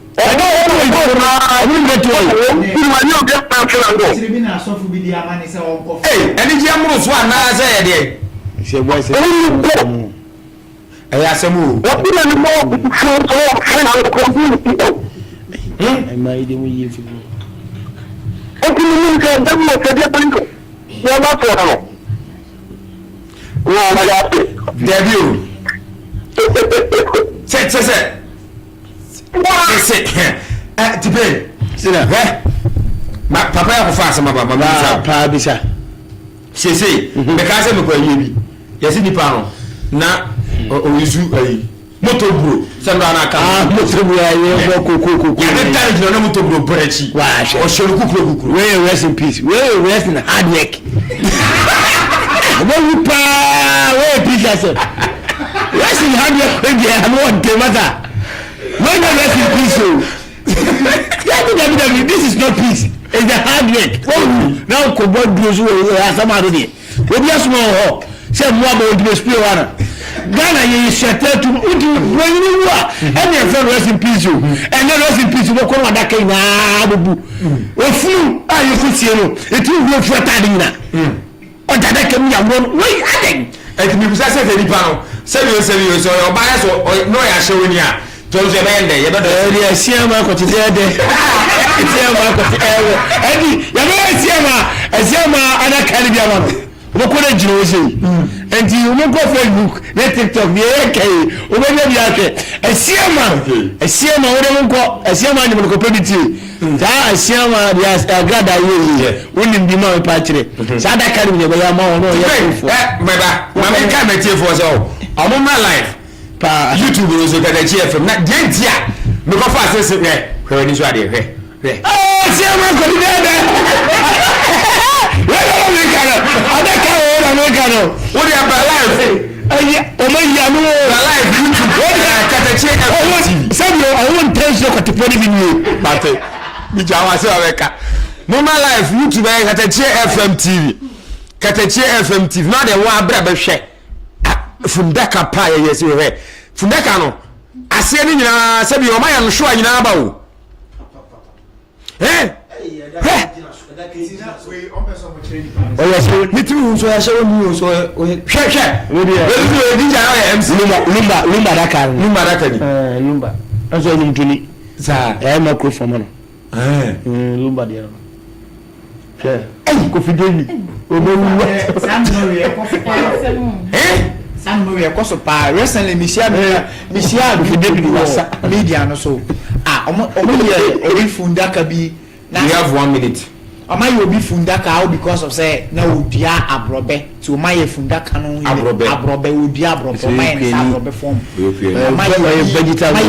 Speaker 4: Anigyie amuru so ana se ye de
Speaker 3: se boy se
Speaker 4: ya asemu
Speaker 3: mai de mu yi fi
Speaker 4: Debut. Se. Tipe.
Speaker 3: Sina.
Speaker 4: Ma papa ya kufa asema baba
Speaker 3: pa bisa.
Speaker 4: Sese, me ka se me kwa yebi. Yesi ni pa no. Na o isu ayi. Moto bro. Se ndo na ka.
Speaker 3: Moto bro ayi ko.
Speaker 4: Ya ne tare jino na moto bro brechi.
Speaker 3: Wa.
Speaker 4: O shelu kukuru.
Speaker 3: We rest in peace. We rest in hard work. We peace yourself. Rest in hard work. We are no de matter. When you rest in peace. This is not peace. It's the hard work. Now Kobo Bruce somebody. We be small. Say more about the spirit one. Ghana you settle to when you are and your friend rest in peace you and then rest in peace you come that kind bubu. Ofu ah you could see no. It will go for tadina. On that can you one wait adding.
Speaker 4: Et me bisa se ni pa no. Say you so your bias or no ya show ni a. Tozo bende ye bado
Speaker 3: ya siama ko tide de siama ko edi ya be siama ana kali bia ma no ko na jiro se enti mo ko Facebook na TikTok bi e kai o be bia ke siama o mo ko siama ni mo ko pediti da siama bia agrada ye woni bi ma pa kire sa da kali bia ya ma no ye fo
Speaker 4: baba mama ka metie fo so o mo ma live pa YouTube no so KatakyieFM na gentia me ko fa sese hwe ni so ade hwe
Speaker 3: siama ko de
Speaker 4: what are about life?
Speaker 3: Oh my
Speaker 4: life YouTube.
Speaker 3: KatakyieFM. I won't tell you what to put in you.
Speaker 4: But me jawa se aweka. Normal life YouTube KatakyieFM TV. KatakyieFM TV. Now they want bra be hwe. Fundaka pa yes we hwe. Fundaka no. Ase ni nyina se bi o ma ya no hwo anyina ba o.
Speaker 3: Oh yes, me too. So I show you. So share. Lumba Dakar. Lumba. That's why you need. Sir, I am microphone man. Lumba there. Share. Hey, coffee daily.
Speaker 2: San Maria koso pa recently Michia media no so omo ye obi fundaka bi
Speaker 4: na you have 1 minute
Speaker 2: omo ye obi fundaka how because of say na odia abrobe ti omo ye fundaka no abrobe odia abrobe omo ye abrobe form omo ye vegetable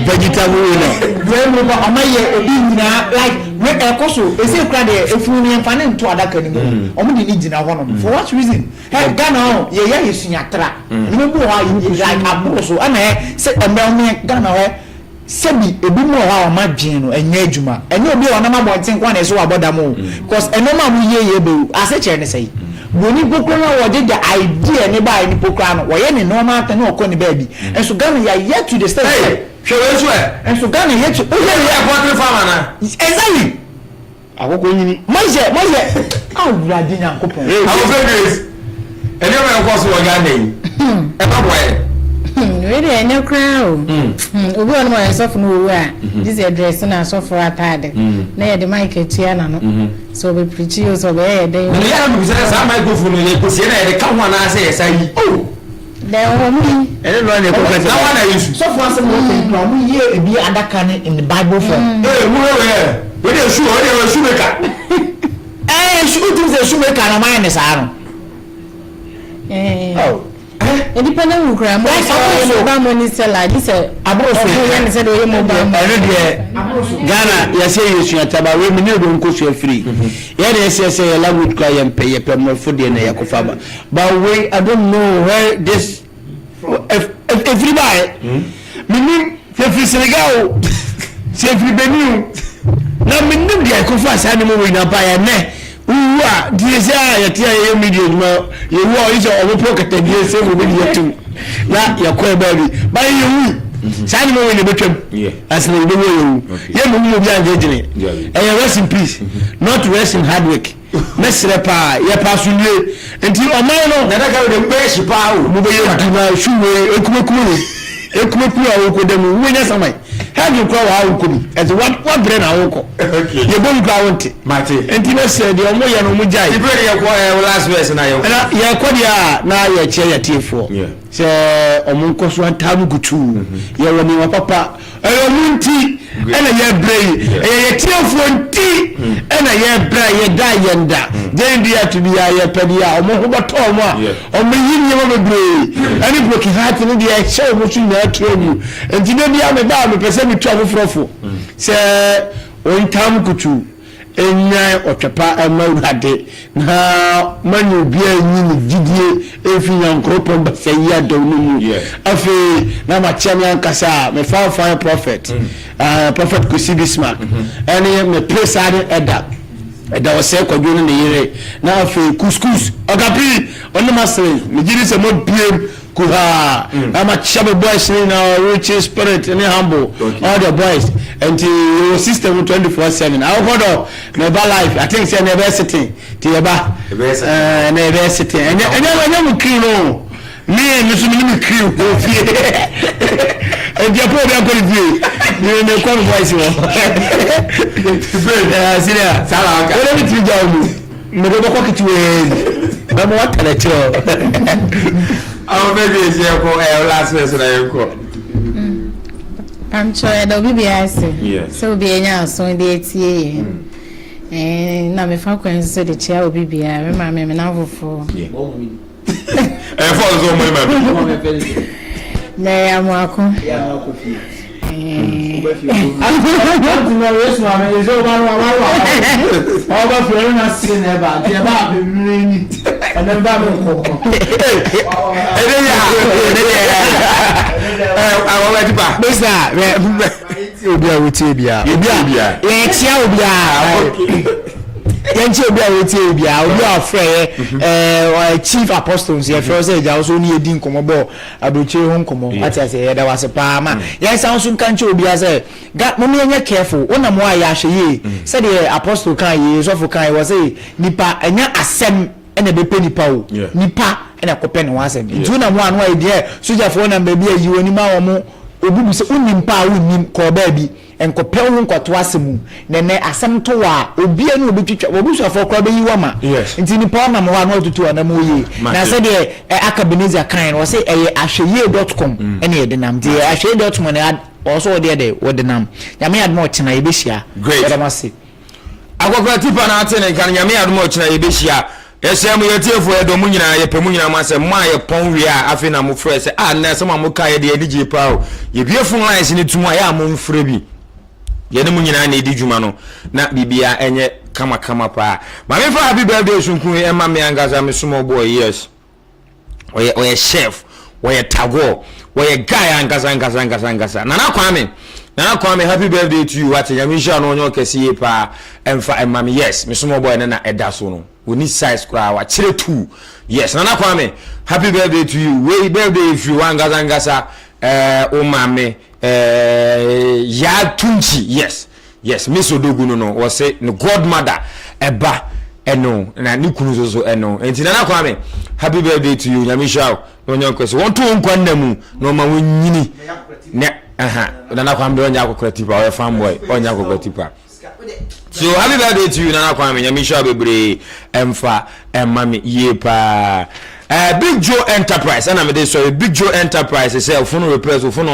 Speaker 3: vegetable
Speaker 2: no omo ye obi nyina like we ekoso ese kra de efunu ni mfa ne nto adaka ni mu omo de ni gina ho no for what reason hey Ghana ye yesunyatra ni bu ha you like abroso ana se embe Ghana we sebi ebi mu ha ma dwen no enya adwuma enya obi ona ma bonten kwa na so aboda mo because enoma mu ye be ase chere ne sei boni kokro na wo de the idea ne ba ni pokra no wo ye ne normal tan o ko ne ba bi enso Ghana ya yet to the stage
Speaker 4: hwe
Speaker 2: enso Ghana yet to
Speaker 4: o ye poultry farmer na
Speaker 2: exactly
Speaker 3: akoko nyini
Speaker 2: moje awura de nyankopon
Speaker 4: awo favorite ene o me ko so wo Ghana yi e ba boy
Speaker 5: really any crowd obi on my self no we this address na so for atade na the mic etia na no so we preach you so be dey
Speaker 4: no ya no say sa microphone ye ko se na ye ka ho na say ye say oh
Speaker 5: dey o mi
Speaker 3: ene no na ko ka
Speaker 4: na wa na yesu
Speaker 2: so for some no mu ye ebi adaka ne in the Bible form
Speaker 4: mu we dey shoe maker
Speaker 2: shoe things dey shoe maker na man sa no
Speaker 5: independent who cry more so ba money seller this
Speaker 2: abroso
Speaker 5: yan say do ye mo ba
Speaker 3: Ghana ya say yesunyata ba we me ne do nko so free ya dey say language cry yam pay more for the na yakofa ba but we I don't know where this everybody meaning free Senegal say free Benin na me ne dia yakofa sa ne mo we na ba ya ne uwa diese ya tia ye media ma ye wo iso obo pocket die se mo media tu na ya ko ba bi ba ye wu sani mo we ne betwam asna we wo ye mo mo bi anje jine rest in peace not rest in hard work mesre pa ye pa sunle enti o man no na daga we be shi pa o mo be ye duma shuwe ekumeku a wo dem wo nya samai ha di kwa wa wo bi as what brain a wo ko ye bo nkwa wonte
Speaker 4: mate
Speaker 3: enti na se de omo ye no mo jai
Speaker 4: ibe ye kwa last verse na ye
Speaker 3: ye kwa dia na ye che ye tiefo se omo nko so antamu gutu ye woni wa papa omo nti ena ye brei ye tiefo nti ena ye bra ye da ye nda den dia to bi ye pedia omo ho bato omo a omo yinye mo brei ani broken heart ni dia che omo su na trenu enti ne bia me ba me pese mi tu afofrofo se on tam kutu enya otwepa amawurade na manyo bia nyini gidie efi yankropo basa ya dawnu afi na ma chami ankasa me fa prophet prophet Kusi Bismarck ene me presade eda wose kwadwo ne yire na afi couscous ogapi onu masere me gidi se mo biem kuha ama chabe boys na rich spirit and humble all the boys and the system 24/7 I hold my life I think say never sitting to yaba never sitting and you clean no me so me clean Ofie and you put them go view you me come voice wo senior sala ka let me tell you me go ko kitwe ba mo watele cho our baby is here for last lesson I go.
Speaker 5: I'm sure that will be asking. So be enya so dey tie. Na me fa kwan so the chair will be bia. Me ma me na fofo.
Speaker 4: For so mo ma.
Speaker 5: Na ya mo ako.
Speaker 2: I'm not rest man is over over for na sin eba dia ba be mini and then ba me ko
Speaker 3: I want to ba Bigstar obi a wuti bia ye tia obi a
Speaker 2: yɛnkyɛ obi a wɔtie bia obi a frɛ chief apostles yɛ frɛ sɛ gya so ne yɛdi nkɔmmɔ aburokyire ho nkɔmmɔ ate asɛ yɛda wase paa ma yɛnsan so nka nkyɛ obi a sɛ mom yɛnyɛ careful wonam hɔ a yɛahwɛ yie sɛdeɛ apostle kan yie sɔfo kan wɔ sɛ nipa ɛnyɛ asɛm ɛna bɛpɛ nipa o nipa ɛna kɔpɛ ne ho asɛm nti wonam hɔ a no ayɛ deɛ sogyafoɔ nam baabi a yi wɔ nima wɔ mo obubu sɛ wonim pa a wonnim kɔɔ baabi nkɔpɛ ho nkɔto asɛm nɛnɛ asɛm to a obia ne obɛtwitwa obusuafoɔ koraa bɛyi wɔ ma nti nipa nam hɔ a no ɔtoto anam oye na sɛdeɛ aka beneza kan no ɔsɛ ɛyɛ ahwɛyie.com ɛne yɛde nam nti ahwɛyie.com ne ɔsɔ wɔde ɛdɛ wɔde nam nyame adoma ɔkyena yɛbɛhyia yɛdam ase
Speaker 4: akɔkora tipa na ate ne nka nyame adoma ɔkyena yɛbɛhyia yɛhyɛ mu yɛtiefo yɛdɔ mu nyinaa yɛpɛ mu nyinaa ma sɛ ma yɛpɔn wie a afei na mofrɛ sɛ na sɛ ma moka yɛde Anigyie paa o yɛbie fon lines ne tum a yɛ a momfrɛ bi yɛne mu nyinaa na ɛdi dwuma no na bibia ɛnyɛ kama paa ma mefa happy birthday sunku ɛma me ankasa me small boy yes ɔyɛ chef ɔyɛ tago ɔyɛ guy ankasa nana kwame happy birthday to you ate nyame hia no onyo kɛse paa ɛmfa ɛma me yes me small boy na ɛda so no oni size kra wa kyerɛ tu yes nana kwame happy birthday to you way birthday if you ankasa o mame ya tunchi yes miss odogu no was say no godmother eba eno na ni kunu so eno enti nana kwame happy birthday to you nyame hia onyo kɛse won to nkwanna mu no ma wonyini ne nana kwame onya akokora tipa o fanboy onya akokora tipa so happy birthday to you nana kwame nyame hia bebre emfa emma ye pa Big Joe Enterprise and I'm sorry Big Joe Enterprise say phone repairs phone